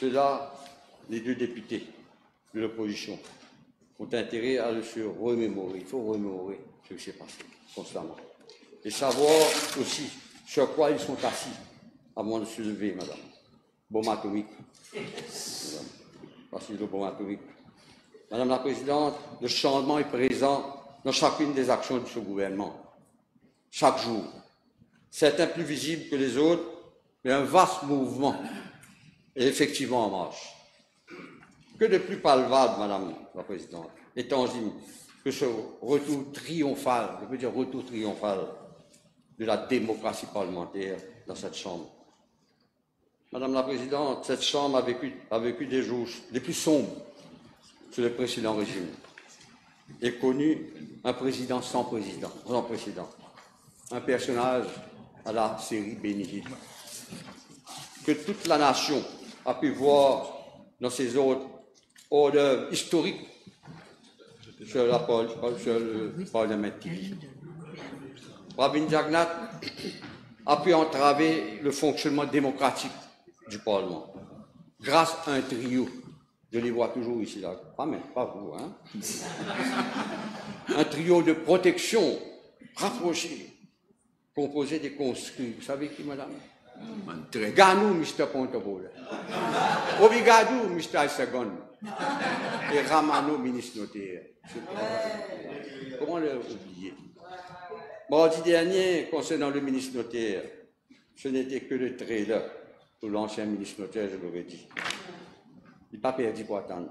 Cela, les 2 députés de l'opposition ont intérêt à se remémorer. Il faut remémorer ce qui s'est passé constamment. Et savoir aussi sur quoi ils sont assis avant de se lever, Madame. Bombe atomique. Merci de bombe atomique. Madame la Présidente, le changement est présent dans chacune des actions de ce gouvernement. Chaque jour. Certains plus visibles que les autres, mais un vaste mouvement est effectivement en marche. Que de plus palpable, Madame la Présidente, et tangible que ce retour triomphal, je veux dire retour triomphal, de la démocratie parlementaire dans cette Chambre. Madame la Présidente, cette Chambre a vécu des jours les plus sombres sous le précédent régime et connu un président sans précédent, un personnage à la série Béni, que toute la nation a pu voir dans ses autres hors-d'œuvre historiques sur le Parlement TV. Rabin Jagnat a pu entraver le fonctionnement démocratique du Parlement grâce à un trio, je les vois toujours ici, là, pas vous, hein, un trio de protection rapproché, composé des conscrits. Vous savez qui, Madame? Ganou, Mr. Pontobola. Obrigado, Mr. Sagon. Et Ramano, ministre notaire. Comment l'oublier? Mardi dernier, concernant le ministre notaire, ce n'était que le trailer pour l'ancien ministre notaire, je l'aurais dit. Il n'a pas perdu pour attendre.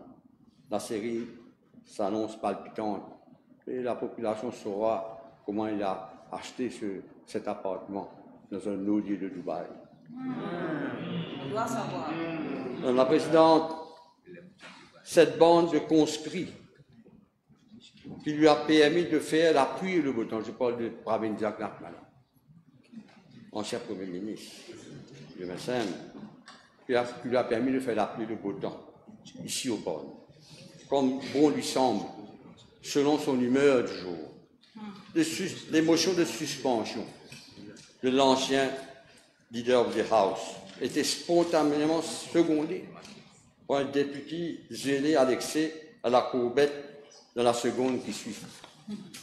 La série s'annonce palpitante et la population saura comment il a acheté cet appartement dans un autre lieu de Dubaï. On doit savoir. Madame la Présidente, cette bande de conscrits qui lui a permis de faire la pluie et le beau temps, je parle de Pravin Diak-Nakmala, ancien Premier ministre, le médecin, qui lui a permis de faire la pluie et le beau temps, ici au Born, comme bon lui semble, selon son humeur du jour. Les motions de suspension de l'ancien leader of the House étaient spontanément secondées par un député zélé annexé à la courbette dans la seconde qui suit.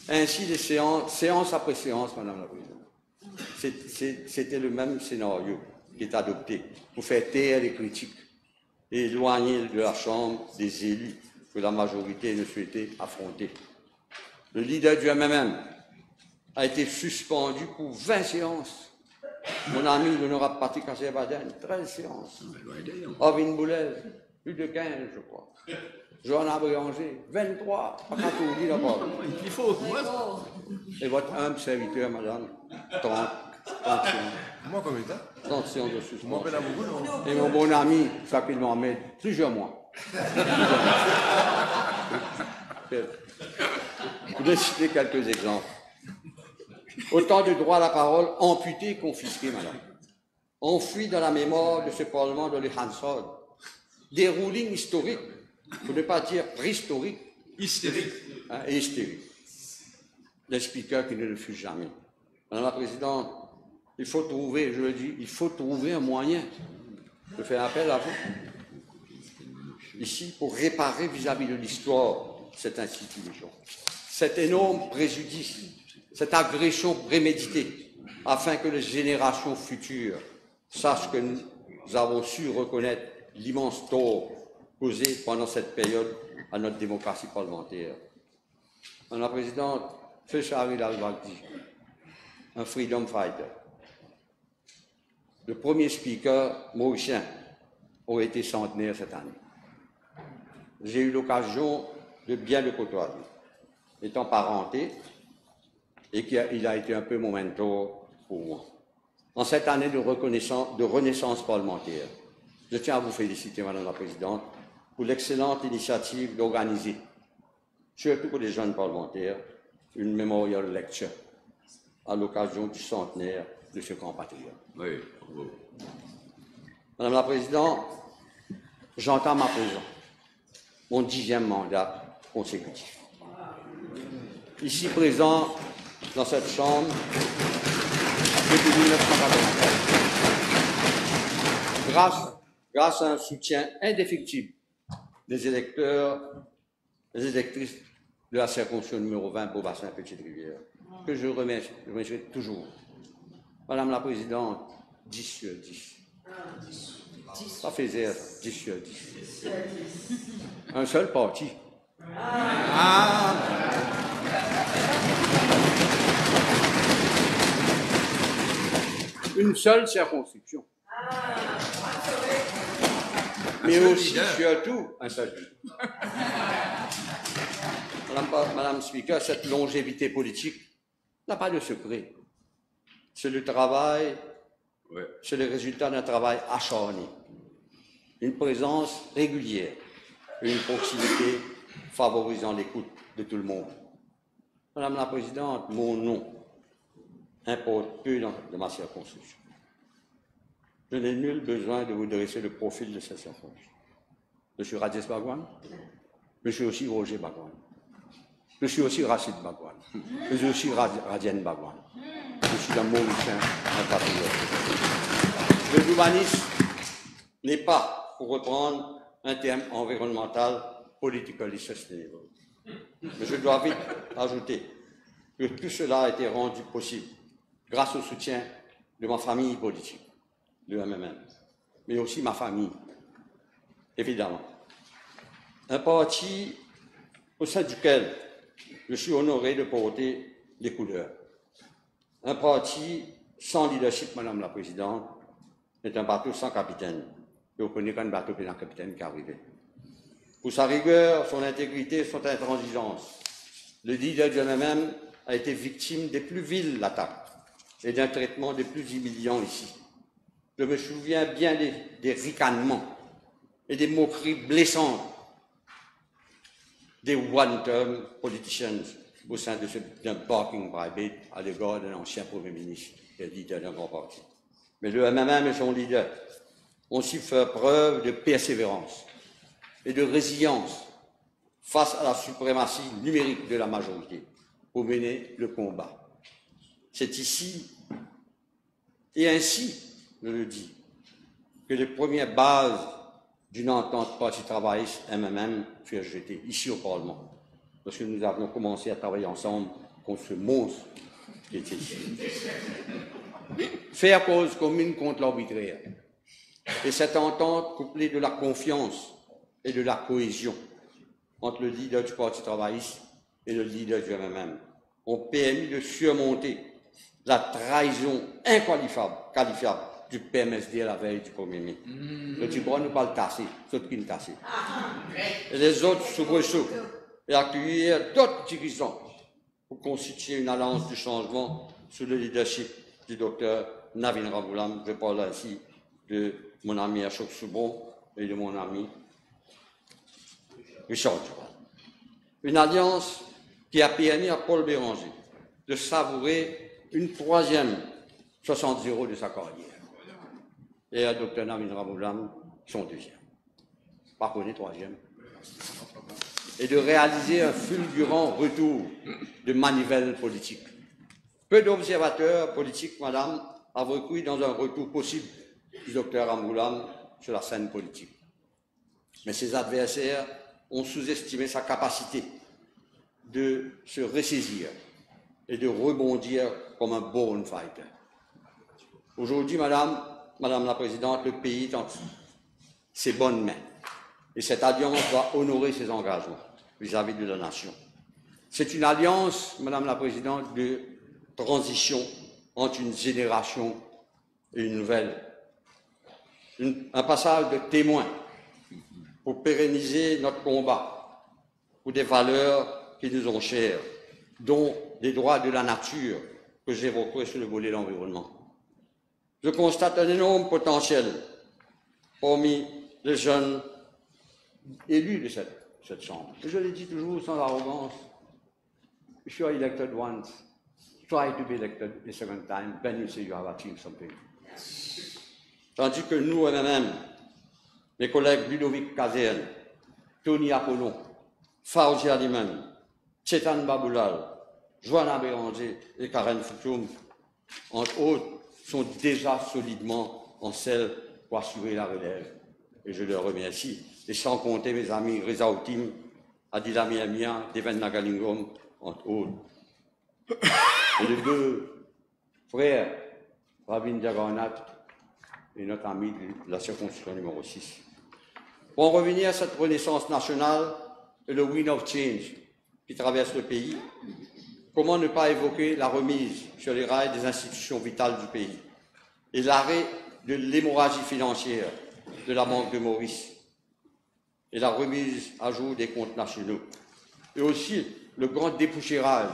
Ainsi, les séance après séance, Madame la Présidente, c'était le même scénario qui est adopté pour faire taire les critiques et éloigner de la Chambre des élus que la majorité ne souhaitait affronter. Le leader du MMM a été suspendu pour 20 séances. Mon ami l'honorable Patrick Kasser-Baden, 13 séances. Arvin Boulez, plus de 15, je crois. Johanna Brianger, 23. Pas qu'à tout dire d'abord. Il faut. Et votre humble serviteur, madame, 30 séances. Moi, comme ça 30 séances de suspension. Et mon bon ami, Sakil Mohamed, plusieurs mois. Je vais citer quelques exemples. Autant de droits à la parole amputés et confisqués, madame. Enfouis dans la mémoire de ce Parlement de l'Hansard. Des rulings historiques, pour ne pas dire préhistoriques. Hystérique. Et hystériques. Les speakers qui ne le fusent jamais. Madame la Présidente, il faut trouver, je le dis, il faut trouver un moyen de faire appel à vous. Ici, pour réparer vis-à-vis de l'histoire cette institution. Cet énorme préjudice, cette agression préméditée, afin que les générations futures sachent que nous avons su reconnaître l'immense tort causé pendant cette période à notre démocratie parlementaire. Madame la Présidente, Feu Charil al-Baghdadi, un freedom fighter, le premier speaker mauricien, aurait été centenaire cette année. J'ai eu l'occasion de bien le côtoyer, étant parenté, et il a été un peu mon mentor pour moi. En cette année de renaissance parlementaire, je tiens à vous féliciter, Madame la Présidente, pour l'excellente initiative d'organiser, surtout pour les jeunes parlementaires, une memorial lecture à l'occasion du centenaire de ce compatriote. Oui, bravo. Madame la Présidente, j'entame à présent mon 10e mandat consécutif. Ici présent, dans cette Chambre, depuis 1994, grâce à un soutien indéfectible des électeurs, des électrices de la circonscription numéro 20 Beaubassin-Petite-Rivière, que je remercierai toujours. Madame la Présidente, 10 sur 10. Ça faisait 10 sur 10. Un seul parti. Une seule circonscription. Mais aussi, surtout, un seul. Madame Speaker, cette longévité politique n'a pas de secret. C'est le travail, c'est le résultat d'un travail acharné, une présence régulière et une proximité favorisant l'écoute de tout le monde. Madame la Présidente, mon nom importe peu dans ma circonscription. Je n'ai nul besoin de vous dresser le profil de cette circonscription. Je suis Rajesh Bhagwan, je suis aussi Roger Bhagwan, je suis aussi Rachid Bhagwan, je suis aussi Radienne Bhagwan. Je suis un Mauricien, un patriote. Le l'humanisme n'est pas, pour reprendre un terme environnemental, politically sustainable. Mais je dois vite ajouter que tout cela a été rendu possible grâce au soutien de ma famille politique, le MMM, mais aussi ma famille, évidemment. un parti au sein duquel je suis honoré de porter les couleurs. Un parti sans leadership, Madame la Présidente, est un bateau sans capitaine. Et vous connaissez qu'un bateau sans capitaine qui est arrivé. Pour sa rigueur, son intégrité, son intransigeance, le leader du MMM a été victime des plus viles attaques et d'un traitement des plus humiliants ici. Je me souviens bien des ricanements et des moqueries blessantes des one-term politicians au sein d'un barking private à l'égard d'un ancien Premier ministre et leader d'un grand parti. Mais le MMM et son leader ont aussi fait preuve de persévérance et de résilience face à la suprématie numérique de la majorité pour mener le combat. C'est ici et ainsi, je le dis, que les premières bases d'une entente Parti travailliste MMM furent jetées ici au Parlement, parce que nous avions commencé à travailler ensemble contre ce monstre qui était ici. Faire cause commune contre l'arbitraire. Et cette entente, couplée de la confiance et de la cohésion entre le leader du Parti travailliste et le leader du MMM, ont permis de surmonter la trahison inqualifiable du PMSD à la veille du 1er mai. Le Tibois nous parle tassé, sauf qu'il tassé. Et les autres soubresauts et accueillir d'autres dirigeants pour constituer une alliance du changement sous le leadership du docteur Navin Ramgoolam. Je parle ainsi de mon ami Ashok Soubon et de mon ami Richard Duval. Une alliance qui a permis à Paul Béranger de savourer une troisième 60-0 de sa carrière. Et à Dr Navin Ramgoolam, son deuxième. Pas connu troisième. Et de réaliser un fulgurant retour de manivelle politique. Peu d'observateurs politiques, madame, avaient cru dans un retour possible du docteur Ramgoolam sur la scène politique. Mais ses adversaires ont sous-estimé sa capacité de se ressaisir et de rebondir comme un born fighter. Aujourd'hui, Madame la Présidente, le pays est entre ses bonnes mains. Et cette alliance doit honorer ses engagements vis-à-vis de la nation. C'est une alliance, Madame la Présidente, de transition entre une génération et une nouvelle. Un passage de témoin pour pérenniser notre combat pour des valeurs qui nous sont chères, dont les droits de la nature que j'évoquerai sur le volet de l'environnement. Je constate un énorme potentiel parmi les jeunes élus de cette Chambre. Et je le dis toujours sans arrogance, if you are elected once, try to be elected a second time, then you say you have achieved something. Tandis que nous, MMM, mes collègues Ludovic Kazerne, Tony Apollon, Fauzi Aliman, Chetan Baboulal, Joanna Béranger et Karen Foutoum, entre autres, sont déjà solidement en selle pour assurer la relève. Et je leur remercie. Et sans compter mes amis Reza Outim, Adila Miamia, Deven Nagalingom, entre autres. Et les deux frères, Ravin Jagannath et notre ami de la circonscription numéro 6. Pour en revenir à cette renaissance nationale et le wind of change qui traverse le pays, comment ne pas évoquer la remise sur les rails des institutions vitales du pays et l'arrêt de l'hémorragie financière de la Banque de Maurice et la remise à jour des comptes nationaux et aussi le grand dépoussiérage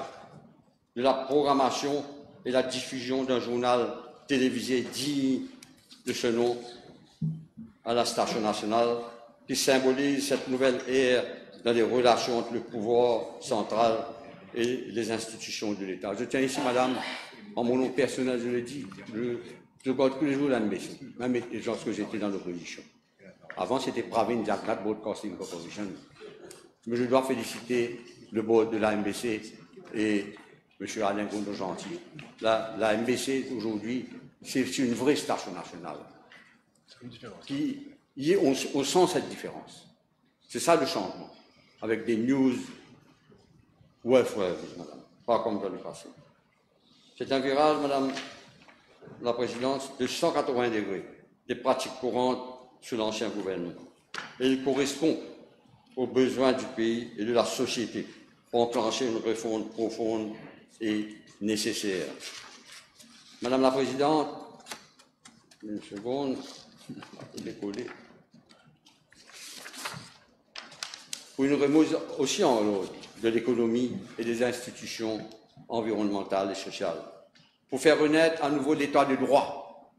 de la programmation et la diffusion d'un journal télévisé digne de ce nom à la station nationale qui symbolise cette nouvelle ère dans les relations entre le pouvoir central et les institutions de l'État. Je tiens ici, madame, en mon nom personnel, je le dis, je regarde tous les jours l'AMBC, même lorsque j'étais dans l'opposition. Avant, c'était Pravin Jagannath Broadcasting Corporation. Mais je dois féliciter le board de l'AMBC et M. Alain Gondo-Gentil. La MBC, aujourd'hui, c'est une vraie station nationale. On sent cette différence. C'est ça le changement. Avec des news worthwhile, madame. Pas comme dans le passé. C'est un virage, madame la présidente, de 180 degrés des pratiques courantes sous l'ancien gouvernement. Et il correspond aux besoins du pays et de la société pour enclencher une réforme profonde et nécessaire. Madame la Présidente, une seconde, décoller. Pour une remise aussi en ordre de l'économie et des institutions environnementales et sociales, pour faire renaître à nouveau l'état de droit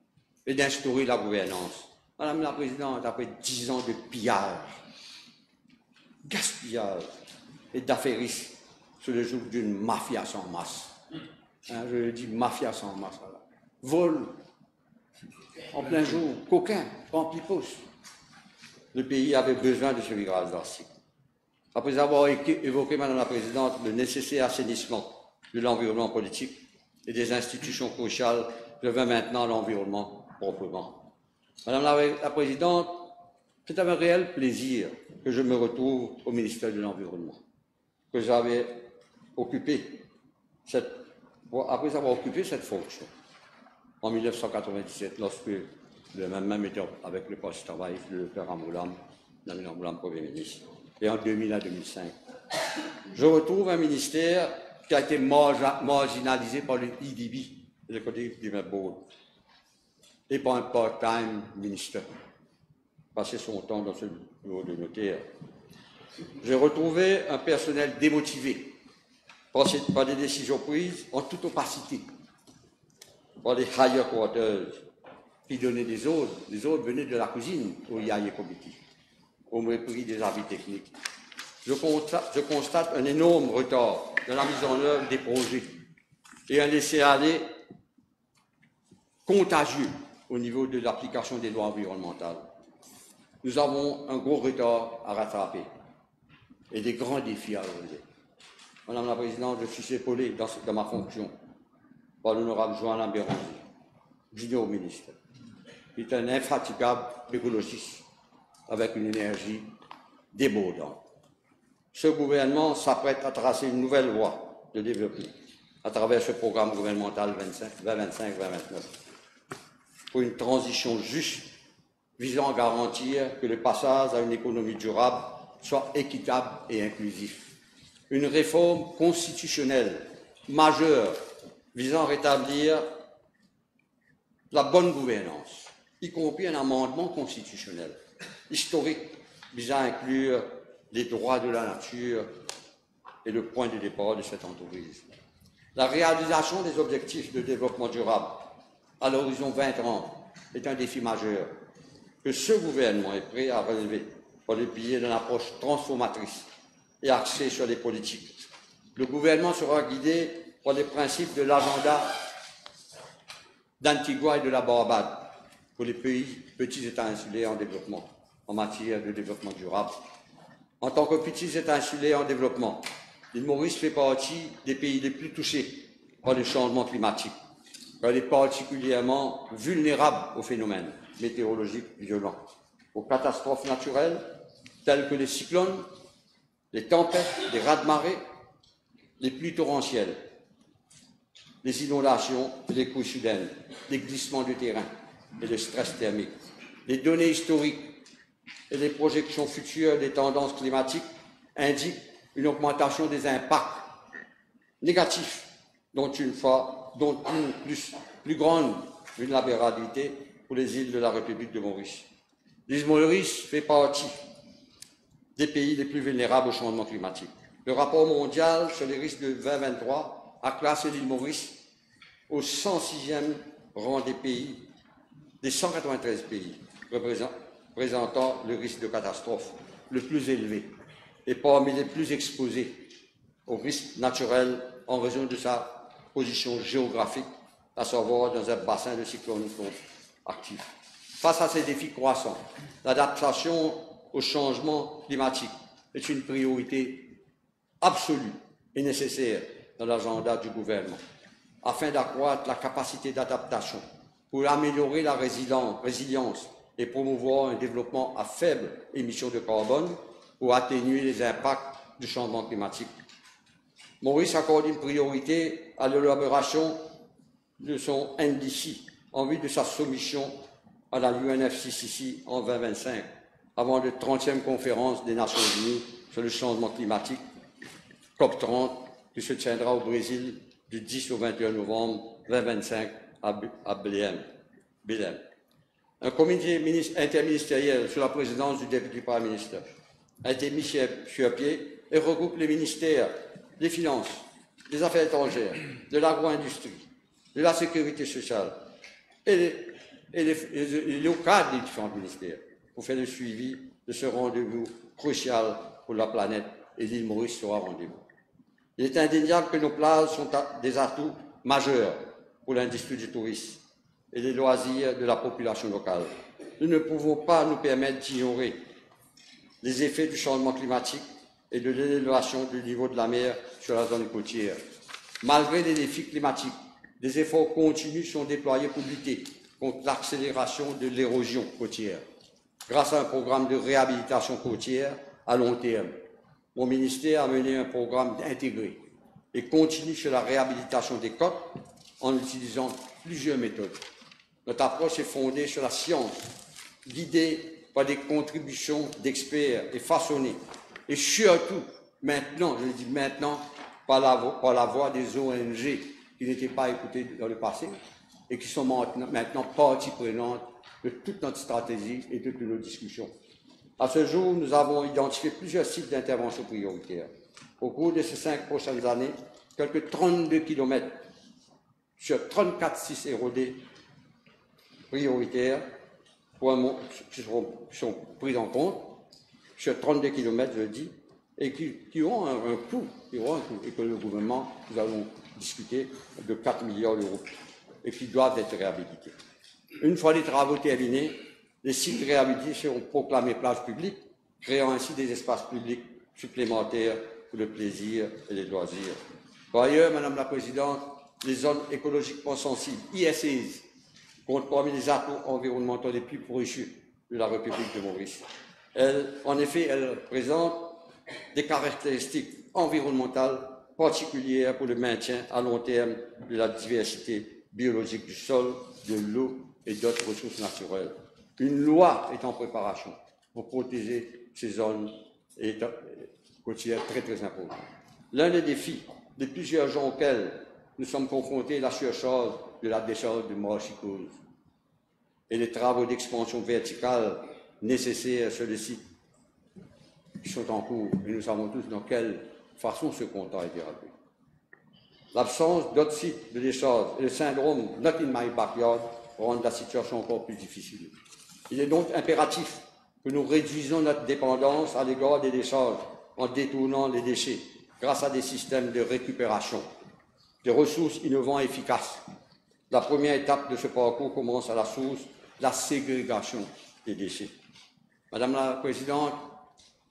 et d'instaurer la gouvernance. Madame la Présidente, après 10 ans de pillage, gaspillage et d'affairisme sous le joug d'une mafia sans masse, je le dis mafia sans masse, voilà. Vol en plein jour, coquin, rempli-poste. Le pays avait besoin de ce virage drastique. Après avoir évoqué, Madame la Présidente, le nécessaire assainissement de l'environnement politique et des institutions cruciales, je vais maintenant à l'environnement proprement. Madame la Présidente, c'est avec un réel plaisir que je me retrouve au ministère de l'Environnement, que j'avais occupé après avoir occupé cette fonction en 1997, lorsque le même était avec le poste de travail, le père Amboulam, Lamine Amboulam, Premier ministre, et en 2000 à 2005. Je retrouve un ministère qui a été marginalisé par le IDB, le côté du board, et par un part-time ministre, passer son temps dans ce bureau de notaire. J'ai retrouvé un personnel démotivé par des décisions prises en toute opacité, par des higher quarters qui donnaient des ordres. Les ordres venaient de la cuisine au Yahya Committee, au mépris des avis techniques. Je constate un énorme retard dans la mise en œuvre des projets et un laisser-aller contagieux au niveau de l'application des lois environnementales. Nous avons un gros retard à rattraper et des grands défis à relever. Madame la Présidente, je suis épaulé dans ma fonction par l'honorable Joanna Béranger, junior ministre, qui est un infatigable écologiste avec une énergie débordante. Ce gouvernement s'apprête à tracer une nouvelle voie de développement à travers ce programme gouvernemental 2025-2029 pour une transition juste visant à garantir que le passage à une économie durable soit équitable et inclusif. Une réforme constitutionnelle majeure visant à rétablir la bonne gouvernance, y compris un amendement constitutionnel historique visant à inclure les droits de la nature et le point de départ de cette entreprise. La réalisation des objectifs de développement durable à l'horizon 2030 est un défi majeur que ce gouvernement est prêt à relever par le biais d'une approche transformatrice et axée sur les politiques. Le gouvernement sera guidé par les principes de l'agenda d'Antigua et de la Barbade pour les petits États insulaires en développement, en matière de développement durable. En tant que petits États insulaires en développement, l'île Maurice fait partie des pays les plus touchés par le changement climatique. Elle est particulièrement vulnérable aux phénomènes météorologiques violents, aux catastrophes naturelles telles que les cyclones, les tempêtes, les raz-de-marée, les pluies torrentielles, les inondations et les crues soudaines, les glissements de terrain et le stress thermique. Les données historiques et les projections futures des tendances climatiques indiquent une augmentation des impacts négatifs dont une plus grande vulnérabilité pour les îles de la République de Maurice. L'île Maurice fait partie des pays les plus vulnérables au changement climatique. Le rapport mondial sur les risques de 2023 a classé l'île Maurice au 106e rang des 193 pays présentant le risque de catastrophe le plus élevé et parmi les plus exposés aux risques naturels en raison de sa position géographique, à savoir dans un bassin de cyclones actifs. Face à ces défis croissants, l'adaptation au changement climatique est une priorité absolue et nécessaire dans l'agenda du gouvernement, afin d'accroître la capacité d'adaptation, pour améliorer la résilience et promouvoir un développement à faible émission de carbone, pour atténuer les impacts du changement climatique. Maurice accorde une priorité à l'élaboration de son NDC en vue de sa soumission à la UNFCCC en 2025 avant la 30e conférence des Nations Unies sur le changement climatique, COP30, qui se tiendra au Brésil du 10 au 21 novembre 2025 à Belém. Un comité interministériel sous la présidence du député Prime Minister a été mis sur pied et regroupe les ministères des Finances, des Affaires étrangères, de l'agro-industrie, de la sécurité sociale et les cadres des différents ministères pour faire le suivi de ce rendez-vous crucial pour la planète, et l'île Maurice sera rendez-vous. Il est indéniable que nos plages sont des atouts majeurs pour l'industrie du tourisme et les loisirs de la population locale. Nous ne pouvons pas nous permettre d'ignorer les effets du changement climatique et de l'élévation du niveau de la mer sur la zone côtière. Malgré les défis climatiques, des efforts continus sont déployés pour lutter contre l'accélération de l'érosion côtière. Grâce à un programme de réhabilitation côtière à long terme, mon ministère a mené un programme intégré et continue sur la réhabilitation des côtes en utilisant plusieurs méthodes. Notre approche est fondée sur la science, guidée par des contributions d'experts et façonnée, et surtout, maintenant, je le dis maintenant, par la voix des ONG qui n'étaient pas écoutées dans le passé et qui sont maintenant partie prenante de toute notre stratégie et de toutes nos discussions. À ce jour, nous avons identifié plusieurs sites d'intervention prioritaires. Au cours de ces 5 prochaines années, quelques 32 km sur 34 sites érodés prioritaires qui sont pris en compte, sur 32 km, je le dis, et qui ont un coût, et que le gouvernement, nous allons discuter de 4 milliards d'euros, et qui doivent être réhabilités. Une fois les travaux terminés, les sites réhabilités seront proclamés plages publiques, créant ainsi des espaces publics supplémentaires pour le plaisir et les loisirs. Par ailleurs, Madame la Présidente, les zones écologiquement sensibles, ISEs, comptent parmi les atouts environnementaux les plus précieux de la République de Maurice. En effet, elles présentent des caractéristiques environnementales particulières pour le maintien à long terme de la diversité biologique du sol, de l'eau et d'autres ressources naturelles. Une loi est en préparation pour protéger ces zones côtières très très importantes. L'un des défis de plusieurs gens auxquels nous sommes confrontés est la surcharge de la décharge de Marchicose et les travaux d'expansion verticale nécessaires sur les sites qui sont en cours, et nous savons tous dans quelle façon ce compte a été rappelé. L'absence d'autres sites de décharge et le syndrome « not in my backyard » rendent la situation encore plus difficile. Il est donc impératif que nous réduisions notre dépendance à l'égard des décharges en détournant les déchets grâce à des systèmes de récupération, des ressources innovants et efficaces. La première étape de ce parcours commence à la source, la ségrégation des déchets. Madame la Présidente,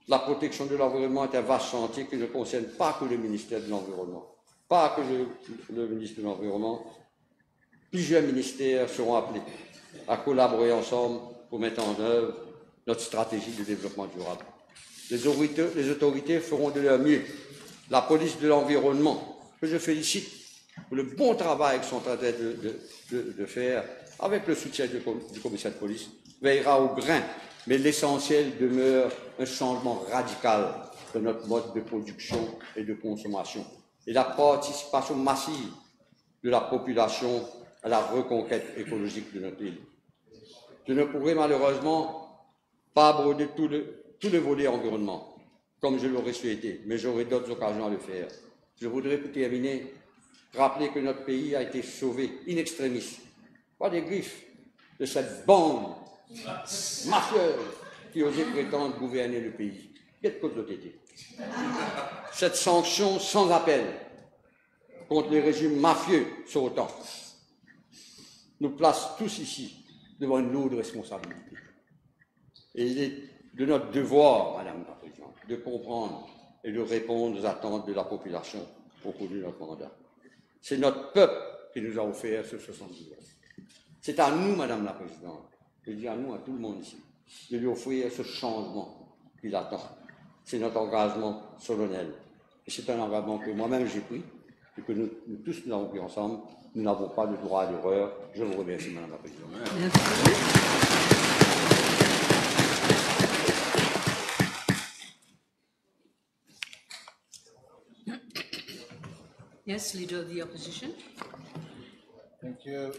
la protection de l'environnement est un vaste chantier qui ne concerne pas que le ministère de l'Environnement, pas que le ministre de l'Environnement. Plusieurs ministères seront appelés à collaborer ensemble pour mettre en œuvre notre stratégie de développement durable. Les autorités feront de leur mieux. La police de l'environnement, que je félicite pour le bon travail qu'ils sont en train de faire, avec le soutien du commissaire de police, veillera au grain. Mais l'essentiel demeure un changement radical de notre mode de production et de consommation et la participation massive de la population à la reconquête écologique de notre île. Je ne pourrai malheureusement pas aborder tout le volet environnement, comme je l'aurais souhaité, mais j'aurai d'autres occasions à le faire. Je voudrais, pour terminer, rappeler que notre pays a été sauvé in extremis par des griffes de cette bande mafieuse qui osait prétendre gouverner le pays. Quelle cause d'autorité. Cette sanction sans appel contre les régimes mafieux sautants nous place tous ici devant une lourde responsabilité. Et il est de notre devoir, Madame la Présidente, de comprendre et de répondre aux attentes de la population au cours de notre mandat. C'est notre peuple qui nous a offert ce 70 ans. C'est à nous, Madame la Présidente, je dis à nous, à tout le monde ici, de lui offrir ce changement qu'il attend. C'est notre engagement solennel. Et c'est un engagement que moi-même j'ai pris et que nous tous nous avons pris ensemble. Nous n'avons pas le droit à l'erreur. Je vous remercie, Madame la Présidente. Merci. Yes, Leader of the Opposition. Thank you,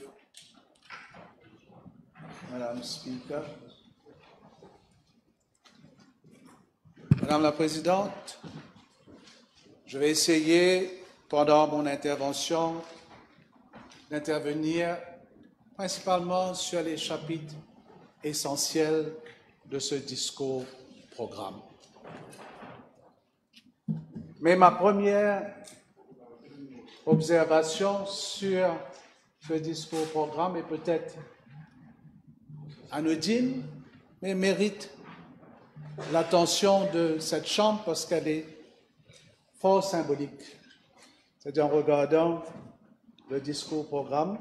Madame Speaker. Madame la Présidente, je vais essayer, pendant mon intervention, d'intervenir principalement sur les chapitres essentiels de ce discours-programme. Mais ma première observation sur ce discours-programme est peut-être anodine, mais mérite l'attention de cette Chambre parce qu'elle est fort symbolique. C'est en regardant le discours-programme.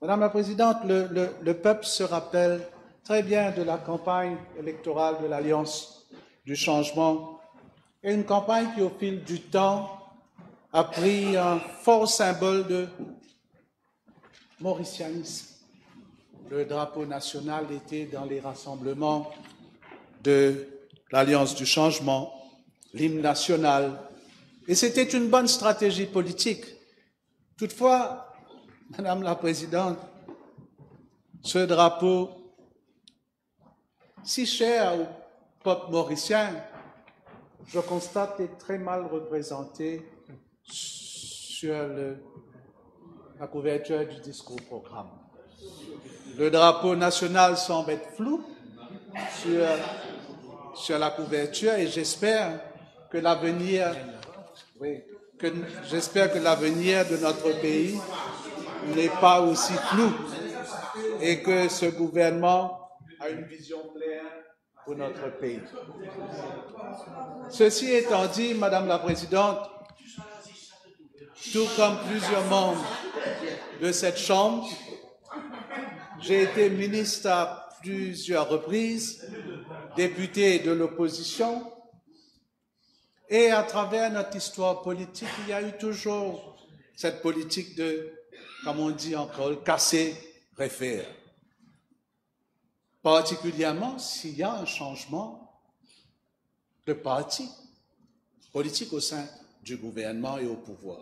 Madame la Présidente, le peuple se rappelle très bien de la campagne électorale de l'Alliance du changement et une campagne qui, au fil du temps, a pris un fort symbole de mauricianisme. Le drapeau national était dans les rassemblements de l'Alliance du changement, l'hymne national, et c'était une bonne stratégie politique. Toutefois, Madame la Présidente, ce drapeau, si cher au peuple mauricien, je constate est très mal représenté sur la couverture du discours-programme. Le drapeau national semble être flou sur la couverture et j'espère que l'avenir de notre pays n'est pas aussi flou et que ce gouvernement a une vision claire pour notre pays. Ceci étant dit, Madame la Présidente, tout comme plusieurs membres de cette Chambre, j'ai été ministre à plusieurs reprises, député de l'opposition, et à travers notre histoire politique, il y a eu toujours cette politique de, comme on dit encore, casser, refaire. Particulièrement s'il y a un changement de parti politique au sein du gouvernement et au pouvoir.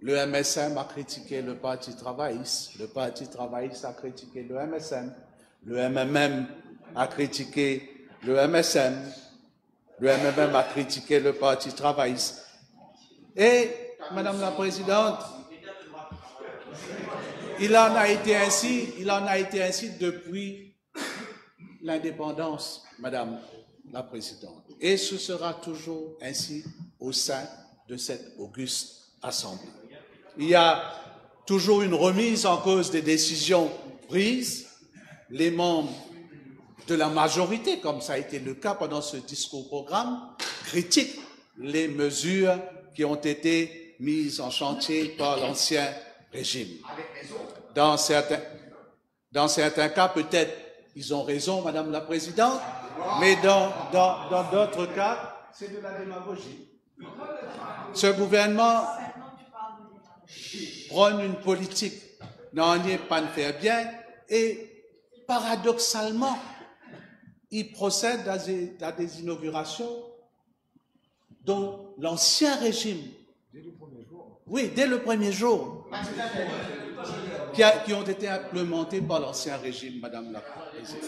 Le MSM a critiqué le Parti travailliste a critiqué le MSM, le MMM a critiqué le MSM, le MMM a critiqué le Parti travailliste. Et, Madame la Présidente, il en a été ainsi depuis l'indépendance, Madame la Présidente. Et ce sera toujours ainsi au sein de cette auguste Assemblée. Il y a toujours une remise en cause des décisions prises. Les membres de la majorité, comme ça a été le cas pendant ce discours-programme, critiquent les mesures qui ont été mises en chantier par l'ancien régime. Dans certains cas, peut-être, ils ont raison, Madame la Présidente, mais dans d'autres cas, c'est de la démagogie. Ce gouvernement prône une politique n'en est pas de faire bien et, paradoxalement, il procède à des inaugurations dont l'ancien régime, oui, dès le premier jour, qui ont été implémentés par l'ancien régime, Madame la Présidente.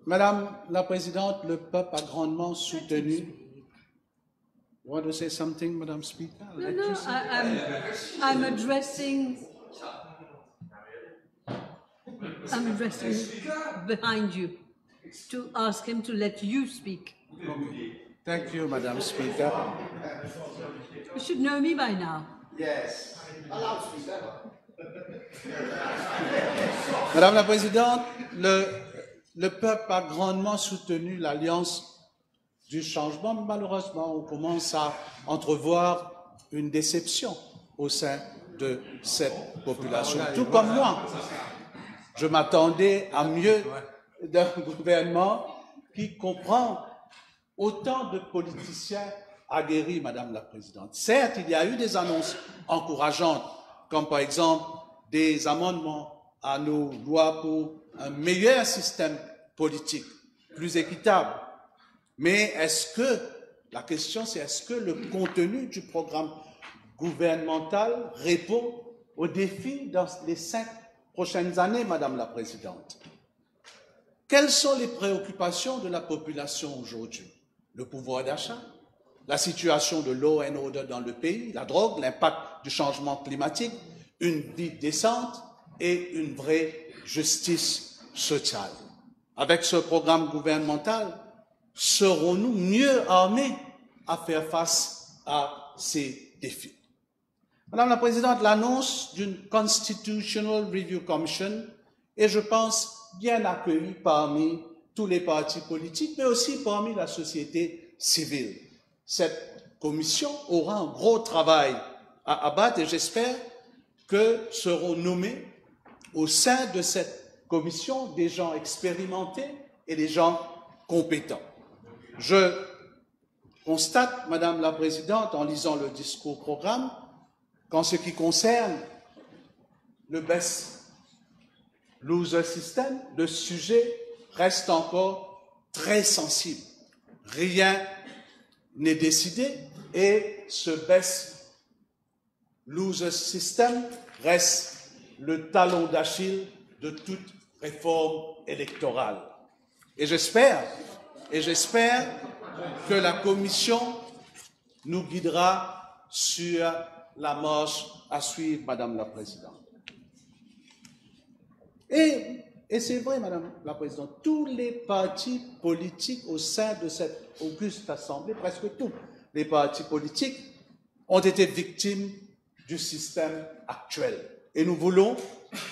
Madame la Présidente, le peuple a grandement soutenu. You want to say something, Madam Speaker? No, I'm addressing behind you to ask him to let you speak. Thank you, Madam Speaker. You should know me by now. Yes. Madame la Présidente, le peuple a grandement soutenu l'Alliance du changement, mais malheureusement, on commence à entrevoir une déception au sein de cette population. Tout comme moi, je m'attendais à mieux d'un gouvernement qui comprend autant de politiciens aguerris, Madame la Présidente. Certes, il y a eu des annonces encourageantes, comme par exemple des amendements à nos lois pour un meilleur système politique, plus équitable. Mais la question c'est est-ce que le contenu du programme gouvernemental répond aux défis dans les 5 prochaines années, Madame la Présidente? Quelles sont les préoccupations de la population aujourd'hui? Le pouvoir d'achat, la situation de law and order dans le pays, la drogue, l'impact du changement climatique, une vie décente et une vraie justice sociale. Avec ce programme gouvernemental, serons-nous mieux armés à faire face à ces défis? Madame la Présidente, l'annonce d'une Constitutional Review Commission est, je pense, bien accueillie parmi tous les partis politiques, mais aussi parmi la société civile. Cette commission aura un gros travail à abattre et j'espère que seront nommés au sein de cette commission des gens expérimentés et des gens compétents. Je constate, Madame la Présidente, en lisant le discours programme, qu'en ce qui concerne le best loser system, le sujet reste encore très sensible. Rien n'est décidé et ce best loser system reste le talon d'Achille de toute réforme électorale. Et j'espère que la Commission nous guidera sur la marche à suivre, Madame la Présidente. Et c'est vrai, Madame la Présidente, tous les partis politiques au sein de cette auguste Assemblée, presque tous les partis politiques, ont été victimes du système actuel. Et nous voulons,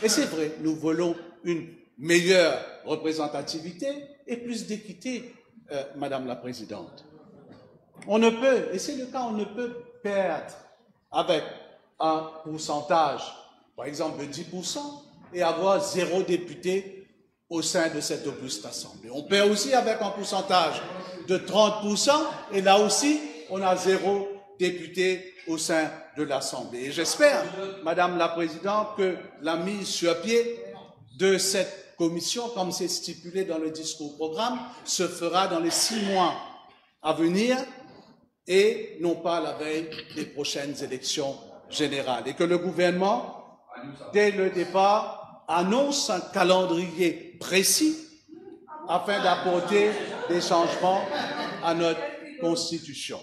et c'est vrai, nous voulons une meilleure représentativité et plus d'équité, Madame la Présidente. On ne peut, et c'est le cas, on ne peut perdre avec un pourcentage, par exemple de 10%, et avoir 0 député au sein de cette auguste Assemblée. On perd aussi avec un pourcentage de 30%, et là aussi, on a 0 député au sein de l'Assemblée. Et j'espère, Madame la Présidente, que la mise sur pied de cette commission, comme c'est stipulé dans le discours programme, se fera dans les 6 mois à venir et non pas à la veille des prochaines élections générales. Et que le gouvernement, dès le départ, annonce un calendrier précis afin d'apporter des changements à notre Constitution.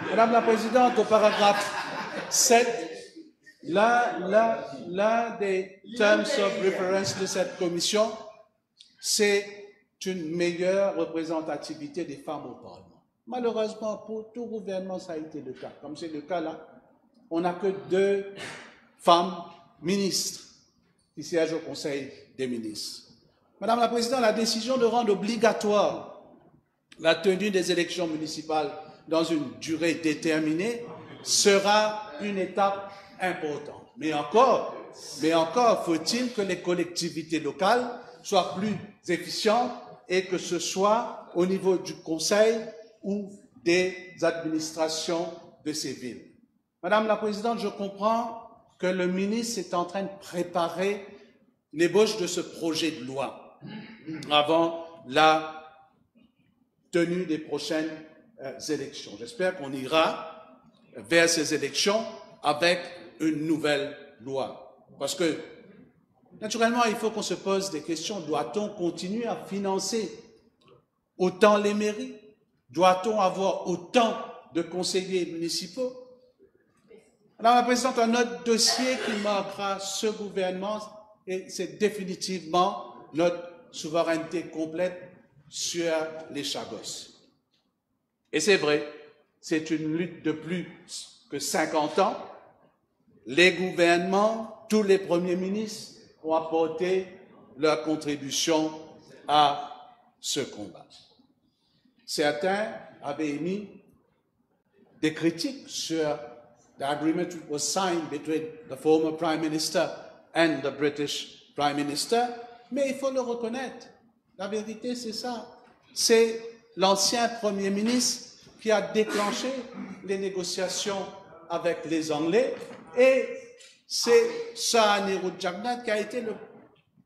Madame la Présidente, au paragraphe 7, l'un des terms of reference de cette commission, c'est une meilleure représentativité des femmes au Parlement. Malheureusement, pour tout gouvernement, ça a été le cas. Comme c'est le cas là, on n'a que 2 femmes ministres qui siègent au Conseil des ministres. Madame la Présidente, la décision de rendre obligatoire la tenue des élections municipales dans une durée déterminée sera une étape importante. Mais encore faut-il que les collectivités locales soient plus efficientes et que ce soit au niveau du Conseil ou des administrations de ces villes. Madame la Présidente, je comprends que le ministre est en train de préparer l'ébauche de ce projet de loi avant la tenue des prochaines élections. J'espère qu'on ira vers ces élections avec une nouvelle loi. Parce que, naturellement, il faut qu'on se pose des questions. Doit-on continuer à financer autant les mairies? Doit-on avoir autant de conseillers municipaux? Madame la Présidente, un autre dossier qui marquera ce gouvernement, c'est définitivement notre souveraineté complète sur les Chagos. Et c'est vrai, c'est une lutte de plus que 50 ans. Les gouvernements, tous les premiers ministres ont apporté leur contribution à ce combat. Certains avaient émis des critiques sur the agreement that was signed between the former Prime Minister and the British Prime Minister, mais il faut le reconnaître. La vérité, c'est ça. C'est l'ancien Premier ministre qui a déclenché les négociations avec les Anglais, et c'est Sahani Jagnat qui a été le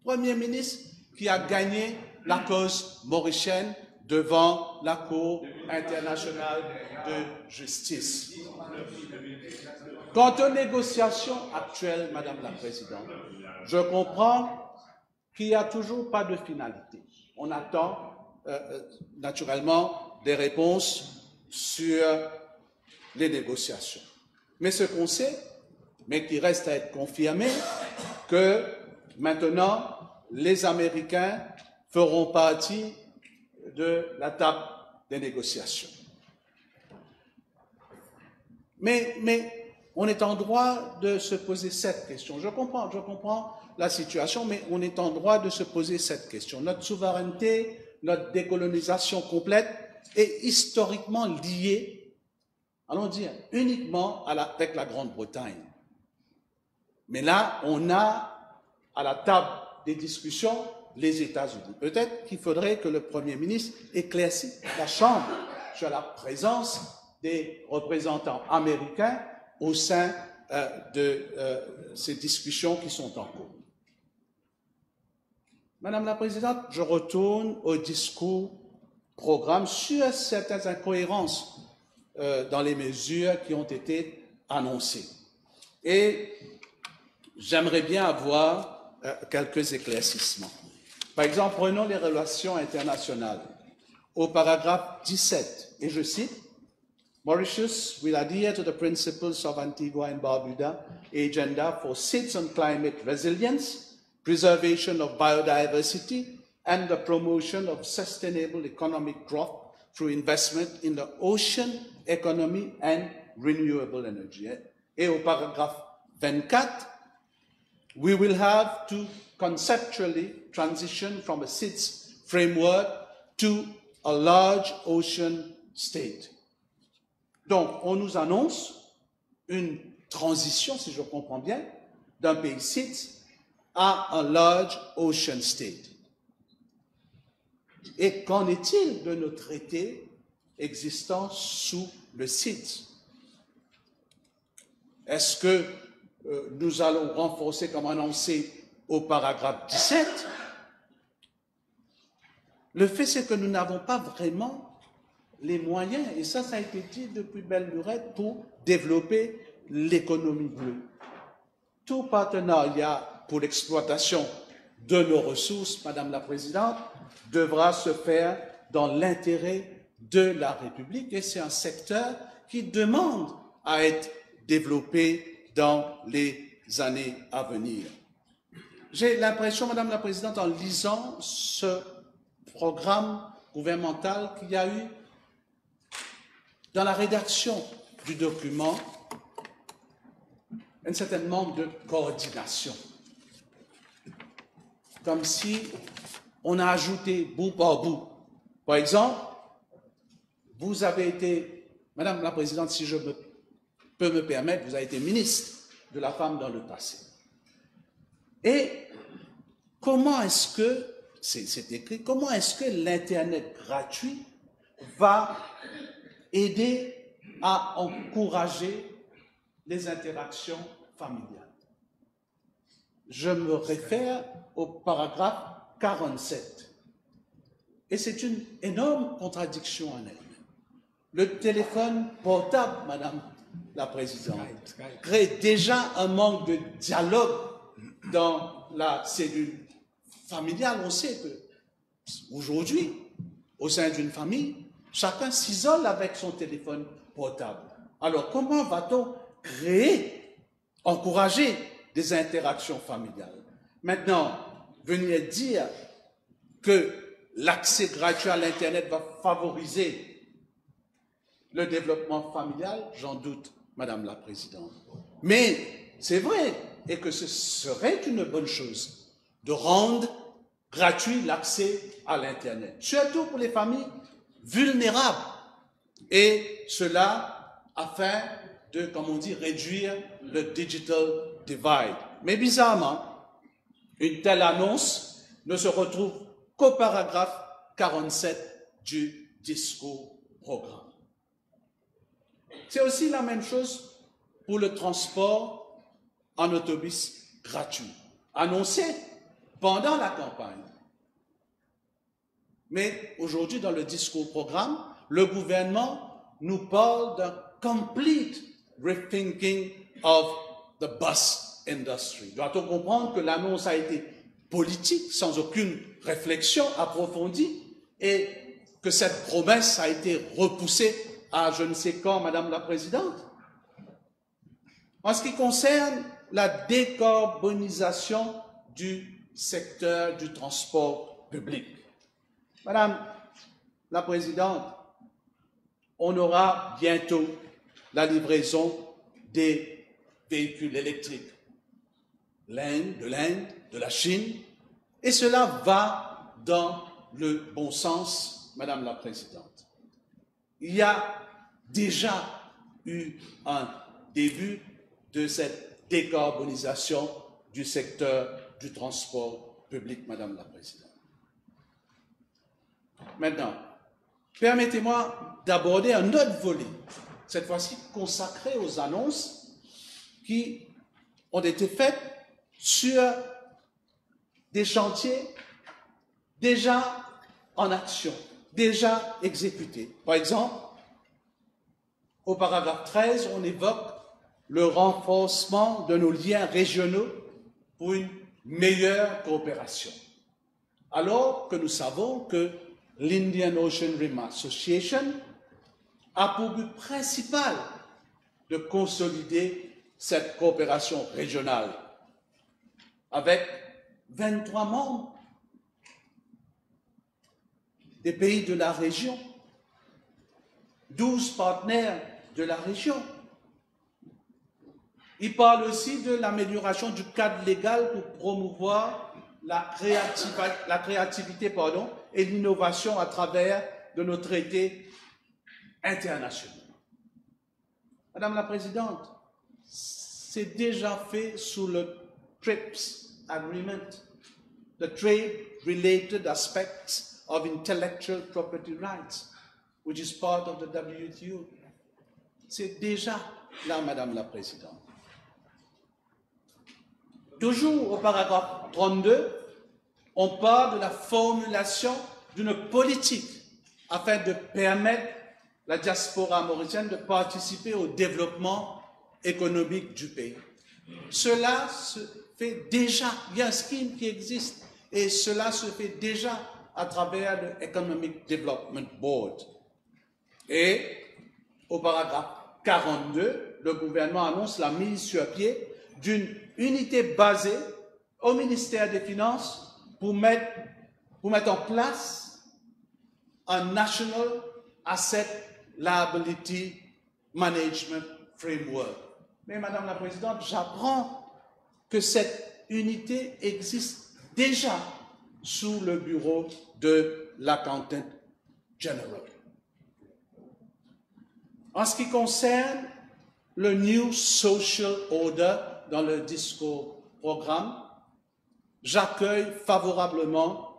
Premier ministre qui a gagné la cause mauricienne devant la Cour internationale de justice. Quant aux négociations actuelles, Madame la Présidente, je comprends qu'il n'y a toujours pas de finalité. On attend naturellement des réponses sur les négociations. Mais ce qu'on sait, mais qui reste à être confirmé, que maintenant, les Américains feront partie de la table des négociations. Mais on est en droit de se poser cette question. Je comprends la situation, mais on est en droit de se poser cette question. Notre souveraineté, notre décolonisation complète est historiquement liée, allons dire, uniquement avec la Grande-Bretagne. Mais là, on a à la table des discussions les États-Unis. Peut-être qu'il faudrait que le Premier ministre éclaircisse la Chambre sur la présence des représentants américains au sein de ces discussions qui sont en cours. Madame la Présidente, je retourne au discours programme sur certaines incohérences dans les mesures qui ont été annoncées. Et j'aimerais bien avoir quelques éclaircissements. Par exemple, prenons les relations internationales. Au paragraphe 17, et je cite, Mauritius will adhere to the principles of Antigua and Barbuda Agenda for SIDS on climate resilience, preservation of biodiversity, and the promotion of sustainable economic growth through investment in the ocean economy and renewable energy. Et au paragraphe 24, we will have to conceptually transition from a SIDS framework to a large ocean state. Donc, on nous annonce une transition, si je comprends bien, d'un pays SIDS à un large ocean state. Et qu'en est-il de nos traités existants sous le SIDS? Est-ce que nous allons renforcer, comme annoncé au paragraphe 17? Le fait, c'est que nous n'avons pas vraiment les moyens, et ça a été dit depuis belle lurette, pour développer l'économie bleue. Tout partenariat pour l'exploitation de nos ressources, Madame la Présidente, devra se faire dans l'intérêt de la République, et c'est un secteur qui demande à être développé dans les années à venir. J'ai l'impression, Madame la Présidente, en lisant ce programme gouvernemental, qu'il y a eu dans la rédaction du document un certain manque de coordination. Comme si on a ajouté bout par bout. Par exemple, vous avez été, Madame la Présidente, si je peux me permettre, vous avez été ministre de la femme dans le passé. Et comment est-ce que, c'est écrit, comment est-ce que l'Internet gratuit va aider à encourager les interactions familiales? Je me réfère au paragraphe 47. Et c'est une énorme contradiction en elle. Le téléphone portable, Madame la Présidente, crée déjà un manque de dialogue dans la cellule familiale. On sait qu'aujourd'hui, au sein d'une famille, chacun s'isole avec son téléphone portable. Alors, comment va-t-on créer, encourager des interactions familiales? Maintenant, venir dire que l'accès gratuit à l'Internet va favoriser le développement familial, j'en doute, Madame la Présidente. Mais c'est vrai, et que ce serait une bonne chose de rendre gratuit l'accès à l'Internet, surtout pour les familles vulnérables, et cela afin de, comme on dit, réduire le digital divide. Mais bizarrement, une telle annonce ne se retrouve qu'au paragraphe 47 du discours programme. C'est aussi la même chose pour le transport en autobus gratuit, annoncé pendant la campagne. Mais aujourd'hui, dans le discours programme, le gouvernement nous parle d'un complete rethinking of the bus industry. Doit-on comprendre que l'annonce a été politique, sans aucune réflexion approfondie, et que cette promesse a été repoussée à je ne sais quand, Madame la Présidente? En ce qui concerne la décarbonisation du secteur du transport public, Madame la Présidente, on aura bientôt la livraison des véhicules électriques de l'Inde, de la Chine, et cela va dans le bon sens, Madame la Présidente. Il y a déjà eu un début de cette décarbonisation du secteur du transport public, Madame la Présidente. Maintenant, permettez-moi d'aborder un autre volet, cette fois-ci consacré aux annonces qui ont été faites sur des chantiers déjà en action, déjà exécutés. Par exemple, au paragraphe 13, on évoque le renforcement de nos liens régionaux pour une meilleure coopération. Alors que nous savons que l'Indian Ocean Rim Association a pour but principal de consolider cette coopération régionale avec 23 membres des pays de la région, 12 partenaires de la région. Il parle aussi de l'amélioration du cadre légal pour promouvoir la créativité et l'innovation à travers de nos traités internationaux. Madame la Présidente, c'est déjà fait sous le TRIPS Agreement, the Trade-Related Aspects of Intellectual Property Rights, which is part of the WTO. C'est déjà là, Madame la Présidente. Toujours au paragraphe 32, on parle de la formulation d'une politique afin de permettre la diaspora mauricienne de participer au développement économique du pays. Cela se fait déjà, il y a un scheme qui existe, et cela se fait déjà à travers le Economic Development Board. Et au paragraphe 42, le gouvernement annonce la mise sur pied d'une unité basée au ministère des Finances pour mettre en place un National Asset Liability Management Framework. Mais Madame la Présidente, j'apprends que cette unité existe déjà sous le bureau de l'Accountant General. En ce qui concerne le New Social Order dans le discours programme, j'accueille favorablement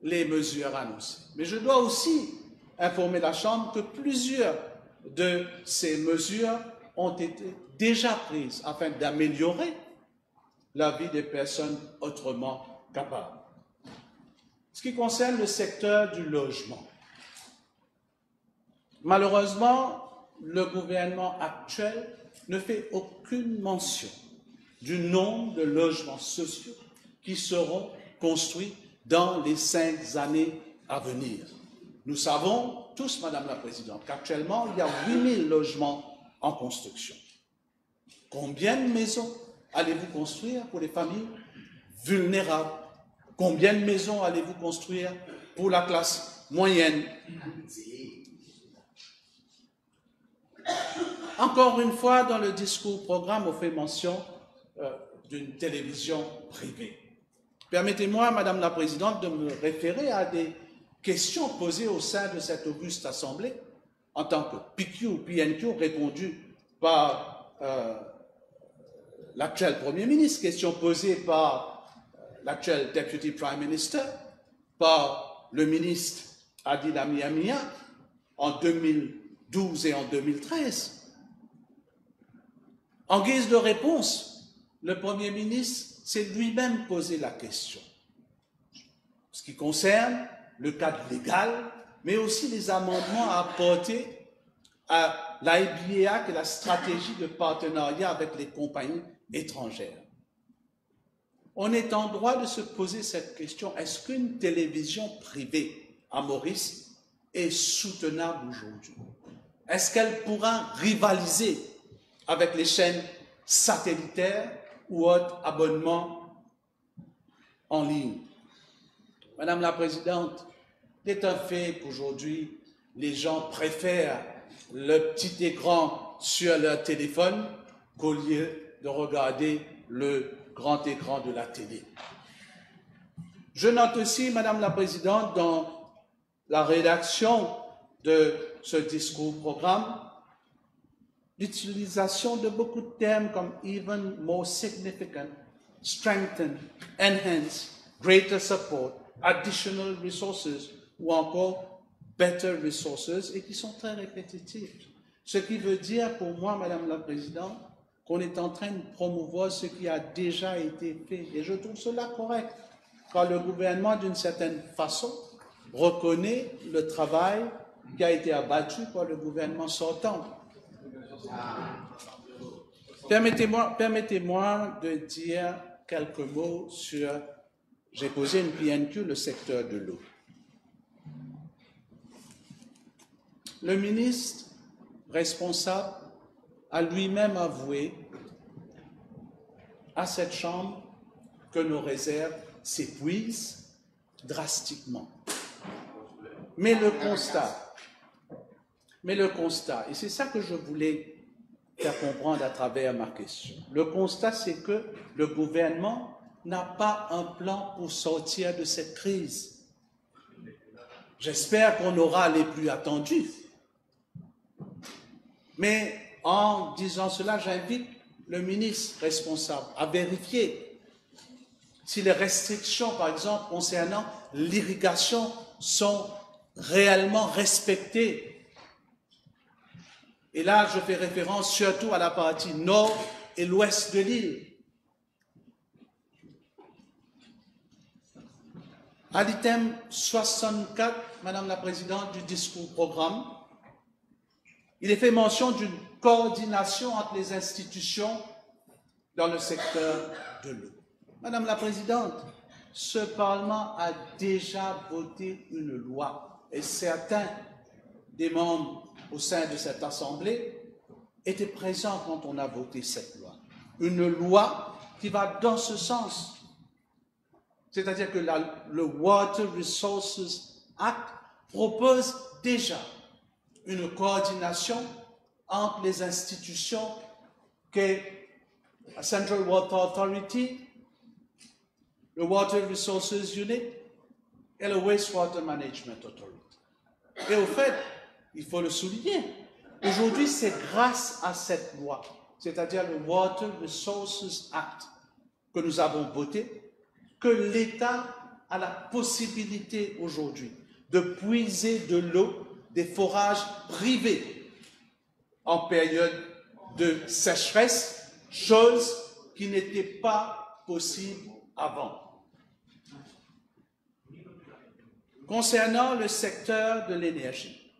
les mesures annoncées. Mais je dois aussi informer la Chambre que plusieurs de ces mesures ont été déjà prises afin d'améliorer la vie des personnes autrement capables. Ce qui concerne le secteur du logement, malheureusement, le gouvernement actuel ne fait aucune mention du nombre de logements sociaux qui seront construits dans les 5 années à venir. Nous savons tous, Madame la Présidente, qu'actuellement, il y a 8 000 logements en construction. Combien de maisons allez-vous construire pour les familles vulnérables? Combien de maisons allez-vous construire pour la classe moyenne? Encore une fois, dans le discours programme, on fait mention d'une télévision privée. Permettez-moi, Madame la Présidente, de me référer à des questions posées au sein de cette auguste Assemblée en tant que PQ ou PNQ répondues par l'actuel Premier ministre, questions posées par l'actuel Deputy Prime Minister, par le ministre Adil Amia en 2012 et en 2013. En guise de réponse, le Premier ministre s'est lui-même posé la question. Ce qui concerne le cadre légal, mais aussi les amendements à apporter à l'IBEAC et la stratégie de partenariat avec les compagnies étrangères. On est en droit de se poser cette question. Est-ce qu'une télévision privée à Maurice est soutenable aujourd'hui? Est-ce qu'elle pourra rivaliser avec les chaînes satellitaires ou autres abonnements en ligne? Madame la Présidente, il est un fait qu'aujourd'hui, les gens préfèrent le petit écran sur leur téléphone qu'au lieu de regarder le grand écran de la télé. Je note aussi, Madame la Présidente, dans la rédaction de ce discours-programme, l'utilisation de beaucoup de termes comme even more significant, strengthen, enhance, greater support, additional resources ou encore better resources et qui sont très répétitifs. Ce qui veut dire pour moi, Madame la Présidente, qu'on est en train de promouvoir ce qui a déjà été fait. Et je trouve cela correct, car le gouvernement, d'une certaine façon, reconnaît le travail qui a été abattu par le gouvernement sortant. Permettez-moi de dire quelques mots sur, j'ai posé une PNQ, le secteur de l'eau. Le ministre responsable a lui-même avoué à cette Chambre que nos réserves s'épuisent drastiquement. Mais le constat, et c'est ça que je voulais faire comprendre à travers ma question, le constat c'est que le gouvernement n'a pas un plan pour sortir de cette crise. J'espère qu'on aura les pluies attendues. Mais en disant cela, j'invite le ministre responsable à vérifier si les restrictions, par exemple, concernant l'irrigation sont réellement respectées. Et là, je fais référence surtout à la partie nord et l'ouest de l'île. À l'item 64, Madame la Présidente, du discours-programme, il est fait mention d'une coordination entre les institutions dans le secteur de l'eau. Madame la Présidente, ce Parlement a déjà voté une loi et certains des membres au sein de cette Assemblée étaient présents quand on a voté cette loi. Une loi qui va dans ce sens. C'est-à-dire que le Water Resources Act propose déjà une coordination entre les institutions qu'est la Central Water Authority, le Water Resources Unit et le Wastewater Management Authority. Et au fait, il faut le souligner, aujourd'hui c'est grâce à cette loi, c'est-à-dire le Water Resources Act que nous avons voté, que l'État a la possibilité aujourd'hui de puiser de l'eau des forages privés en période de sécheresse, chose qui n'était pas possible avant. Concernant le secteur de l'énergie,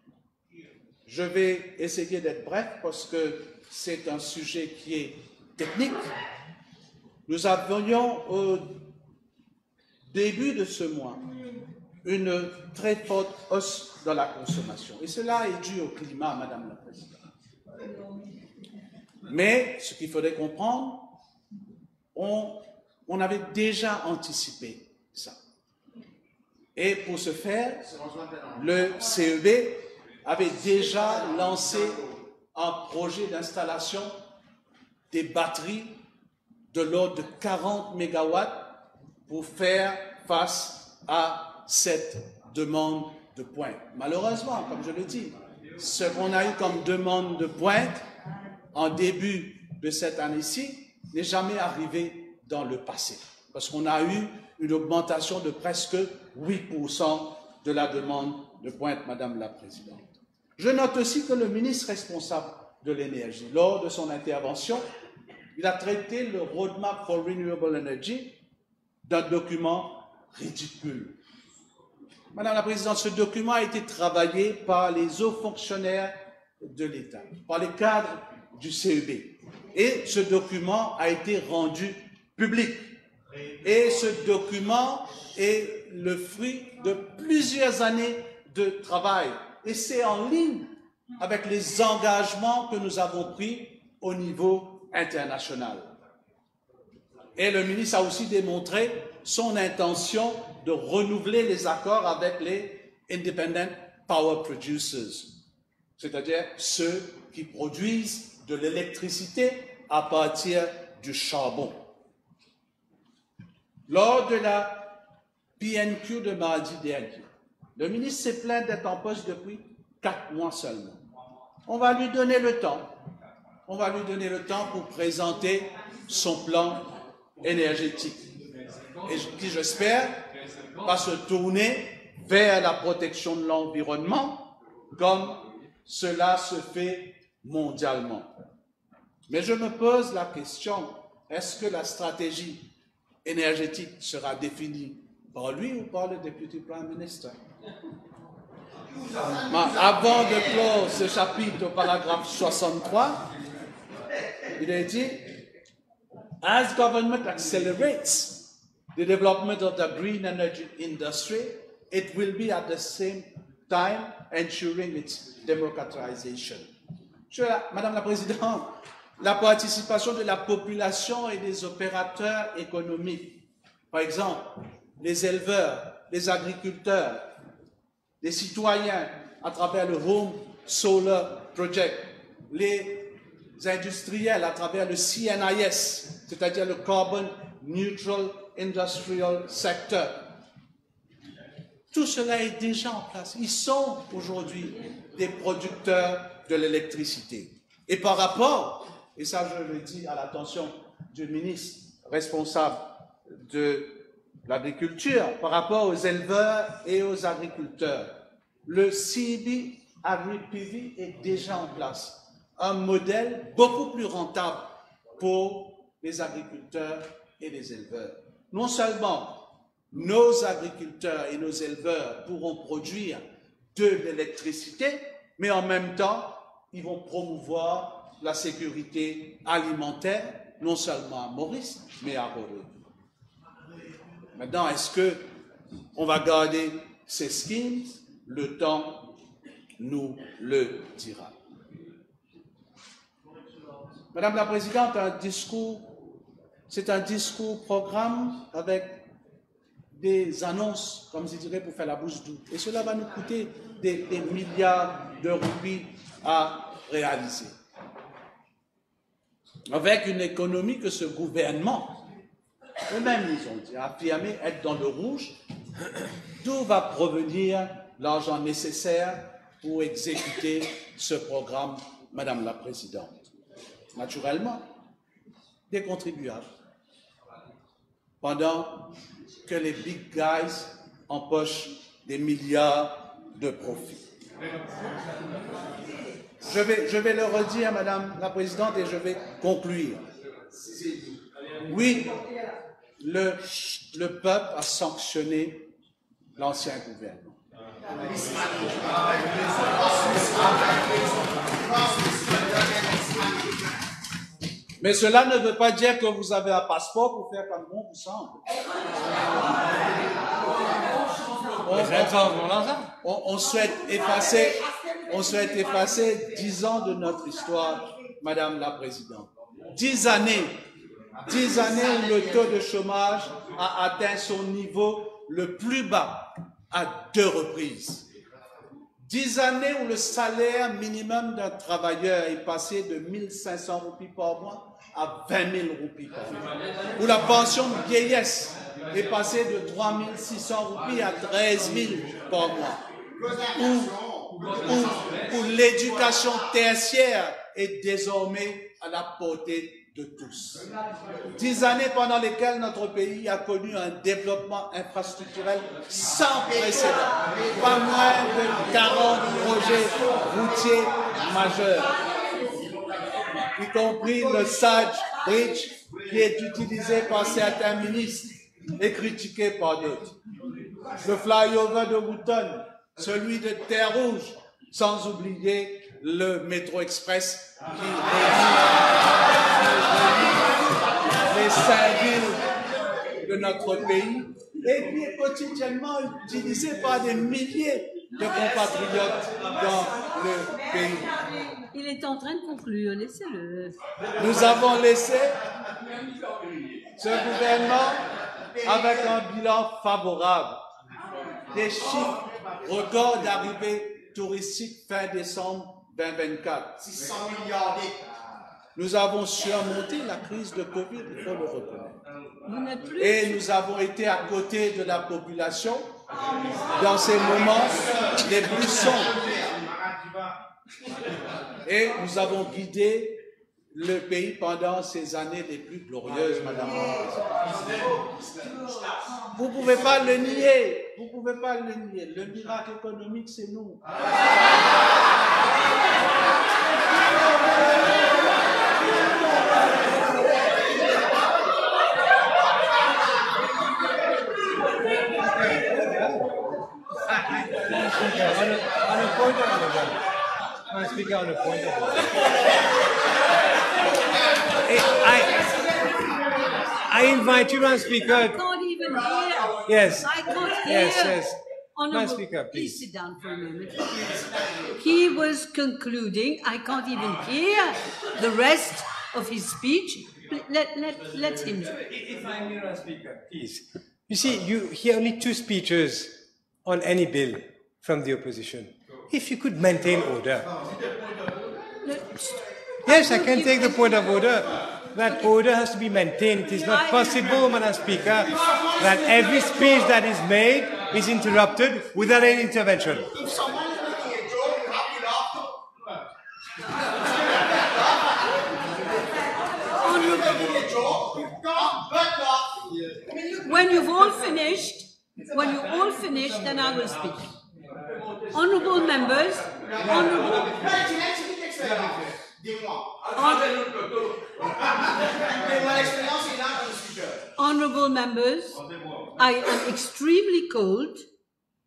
je vais essayer d'être bref parce que c'est un sujet qui est technique. Nous avions au début de ce mois une très forte hausse dans la consommation. Et cela est dû au climat, Madame la Présidente. Mais ce qu'il faudrait comprendre, on avait déjà anticipé ça. Et pour ce faire, le CEB avait déjà lancé un projet d'installation des batteries de l'ordre de 40 mégawatts pour faire face à cette demande de pointe. Malheureusement, comme je le dis, ce qu'on a eu comme demande de pointe en début de cette année-ci n'est jamais arrivé dans le passé, parce qu'on a eu une augmentation de presque 8% de la demande de pointe, Madame la Présidente. Je note aussi que le ministre responsable de l'énergie, lors de son intervention, il a traité le Roadmap for Renewable Energy d'un document ridicule. Madame la Présidente, ce document a été travaillé par les hauts fonctionnaires de l'État, par les cadres du CEB. Et ce document a été rendu public. Et ce document est le fruit de plusieurs années de travail. Et c'est en ligne avec les engagements que nous avons pris au niveau international. Et le ministre a aussi démontré son intention de renouveler les accords avec les Independent Power Producers, c'est-à-dire ceux qui produisent de l'électricité à partir du charbon. Lors de la PNQ de mardi dernier, le ministre s'est plaint d'être en poste depuis 4 mois seulement. On va lui donner le temps. On va lui donner le temps pour présenter son plan énergétique. Et qui, j'espère, va se tourner vers la protection de l'environnement comme cela se fait mondialement. Mais je me pose la question, est-ce que la stratégie énergétique sera définie par lui ou par le Deputy Prime Minister? Avant de clore ce chapitre au paragraphe 63, il est dit, as government accelerates the development of the green energy industry, it will be at the same time ensuring its democratization. Madame la Présidente, la participation de la population et des opérateurs économiques, par exemple, les éleveurs, les agriculteurs, les citoyens à travers le Home Solar Project, les industriels à travers le CNIS, c'est-à-dire le Carbon Neutral Industrial Sector. Tout cela est déjà en place. Ils sont aujourd'hui des producteurs de l'électricité. Et par rapport, et ça je le dis à l'attention du ministre responsable de l'agriculture, par rapport aux éleveurs et aux agriculteurs, le CB AgriPV est déjà en place. Un modèle beaucoup plus rentable pour les agriculteurs et les éleveurs. Non seulement nos agriculteurs et nos éleveurs pourront produire de l'électricité, mais en même temps, ils vont promouvoir la sécurité alimentaire, non seulement à Maurice, mais à Roré. Maintenant, est-ce qu'on va garder ces schemes? Le temps nous le dira. Madame la Présidente, c'est un discours programme avec des annonces, comme je dirais, pour faire la bouche douce. Et cela va nous coûter des milliards de roupies à réaliser. Avec une économie que ce gouvernement, eux-mêmes, ils ont dit, affirmé être dans le rouge, d'où va provenir l'argent nécessaire pour exécuter ce programme, Madame la Présidente? Naturellement, des contribuables. Pendant que les big guys empochent des milliards de profits. Je vais le redire, Madame la Présidente, et je vais conclure. Oui, le peuple a sanctionné l'ancien gouvernement. Mais cela ne veut pas dire que vous avez un passeport pour faire comme bon vous semble. On souhaite effacer 10 ans de notre histoire, Madame la Présidente. 10 années où le taux de chômage a atteint son niveau le plus bas à 2 reprises. 10 années où le salaire minimum d'un travailleur est passé de 1 500 roupies par mois à 20 000 roupies par mois. Où la pension de vieillesse est passée de 3 600 roupies à 13 000 par mois. Où l'éducation tertiaire est désormais à la portée de tous. 10 années pendant lesquelles notre pays a connu un développement infrastructurel sans précédent. Pas moins de 40 projets routiers majeurs, y compris le SADJ bridge qui est utilisé par certains ministres et critiqué par d'autres. Le flyover de Wooton, celui de Terre-Rouge, sans oublier le métro express qui relie les 5 villes de notre pays et qui est quotidiennement utilisé par des milliers de compatriotes dans le pays. Il est en train de conclure, laissez-le. Nous avons laissé ce gouvernement avec un bilan favorable, des chiffres records d'arrivées touristiques fin décembre 2024. 600 milliards. Nous avons surmonté la crise de Covid, il faut le reconnaître. Vous n'êtes plus... Et nous avons été à côté de la population dans ces moments les plus sombres. Et nous avons guidé le pays pendant ces années les plus glorieuses, Madame la Présidente. Vous ne pouvez pas le nier. Vous ne pouvez pas le nier. Le miracle économique, c'est nous. On a point of order. Madam Speaker, on a point of order. I invite you, Madam Speaker. I can't even hear. Yes. I can't hear. Yes. Honourable, Madam Speaker, please sit down for a moment. He was concluding. I can't even hear the rest of his speech. Let him. If I may, Madam Speaker, please. You see, you hear only 2 speeches on any bill from the opposition. If you could maintain order. Yes, I can take the point of order. That order has to be maintained. It is not possible, Madam Speaker, that every speech that is made is interrupted without any intervention. If someone is making a joke, you have to laugh. A joke, you can't but laugh. When you've all finished, then I will speak. Honourable members, honourable members, I am extremely cold.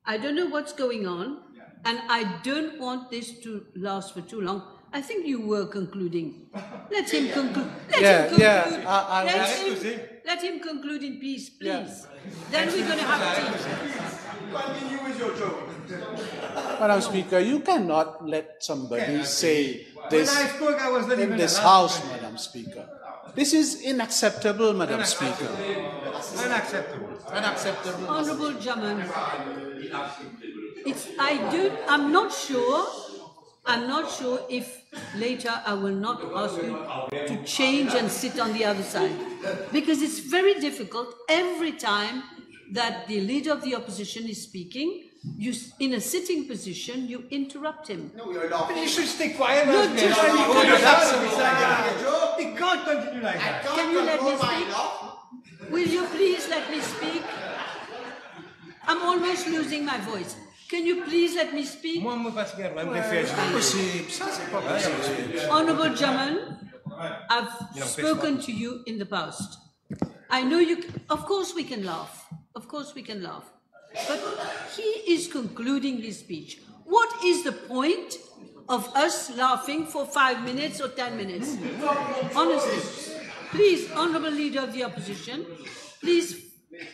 I don't know what's going on, and I don't want this to last for too long. I think you were concluding. Let him conclude. Let him conclude in peace, please. Yeah. Then we're going to have tea. Continue with your joke. Madam Speaker, you cannot let somebody say this When I spoke, I was not in even this allowed. House, Madam Speaker. This is unacceptable, Madam Speaker. Unacceptable. Unacceptable. Honourable Jaman, I'm not sure if later I will not ask you to change and sit on the other side. Because it's very difficult every time that the leader of the opposition is speaking, you, in a sitting position, you interrupt him. No, you're laughing. But you should stay quiet, No, Madam Speaker. You It can't continue like that. Can you let me speak? Will you please let me speak? I'm almost losing my voice. Can you please let me speak? Honourable Jaman, I've spoken to you in the past. I know you, of course we can laugh. Of course we can laugh. But he is concluding his speech. What is the point of us laughing for 5 minutes or 10 minutes? Honestly. Please, Honourable Leader of the Opposition, please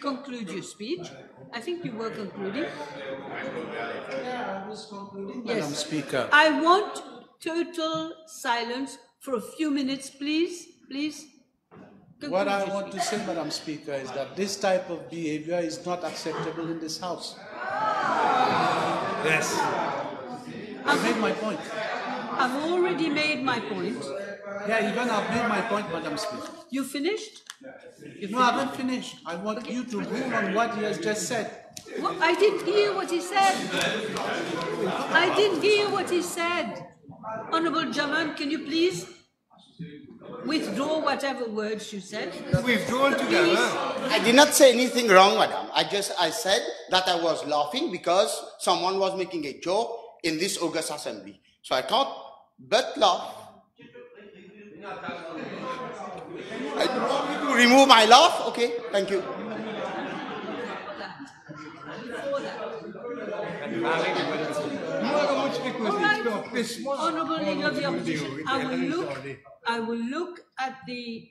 conclude your speech. I think you were concluding. Yeah, I was concluding, Yes. Madam Speaker. I want total silence for a few minutes, please. Please. What I Conclude your want to speech. say, Madam Speaker, is that this type of behavior is not acceptable in this House. Yes. I've made my point. I've already made my point. Yeah, even I've made my point, Madam Speaker. You finished? No, I haven't finished. I want you to rule on what he has just said. Well, I didn't hear what he said. I didn't hear what he said. Honourable Jaman, can you please withdraw whatever words you said? Withdrawn together. I did not say anything wrong, madam. I said that I was laughing because someone was making a joke in this August assembly. So I can't but laugh. You want me to remove my laugh? Okay, thank you. Honourable Leader of the Opposition, I will look at the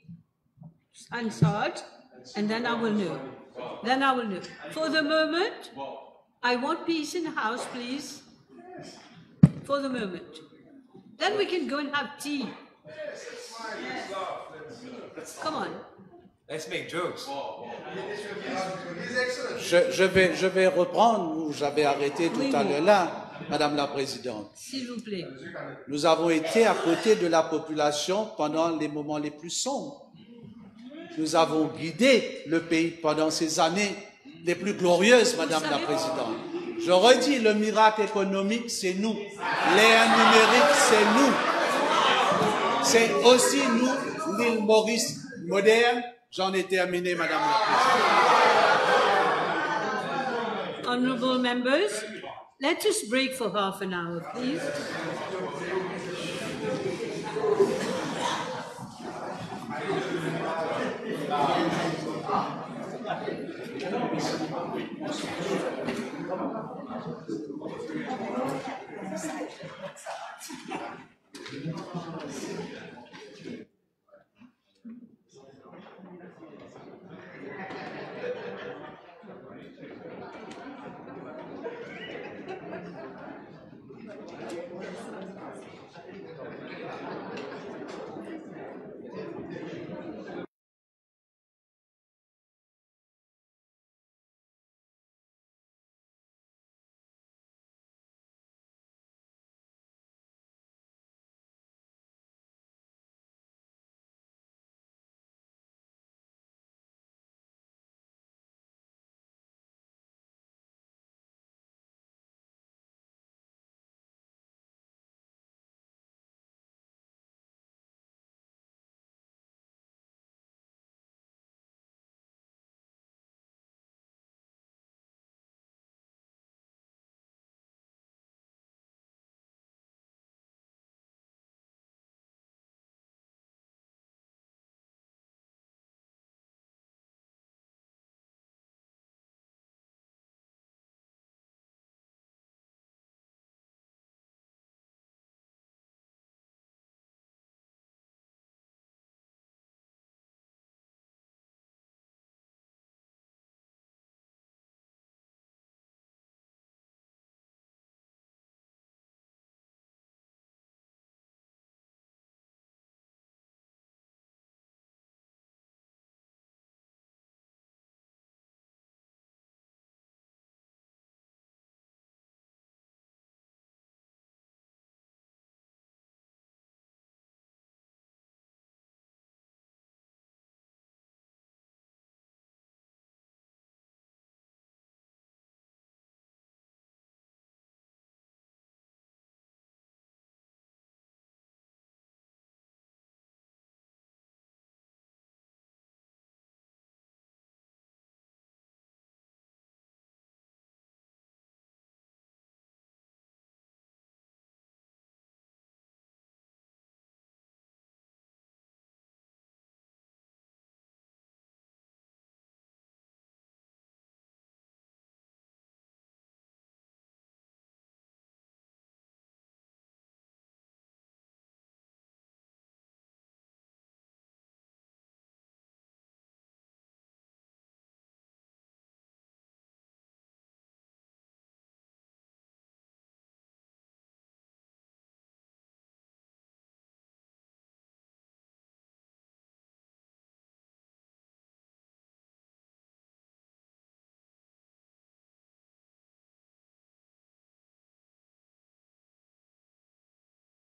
Hansard and then I will know. Then I will know. For the moment, I want peace in the House, please. For the moment. Then we can go and have tea. Come on. Let's make jokes. Je vais reprendre où j'avais arrêté tout à l'heure là, Madame la Présidente. S'il vous plaît. Nous avons été à côté de la population pendant les moments les plus sombres. Nous avons guidé le pays pendant ces années les plus glorieuses, Madame la Présidente. Je redis, le miracle économique, c'est nous. L'ère numérique, c'est nous. C'est aussi nous, l'île Maurice moderne. J'en ai terminé, Madame la Présidente. Honourable members, let us break for half an hour, please.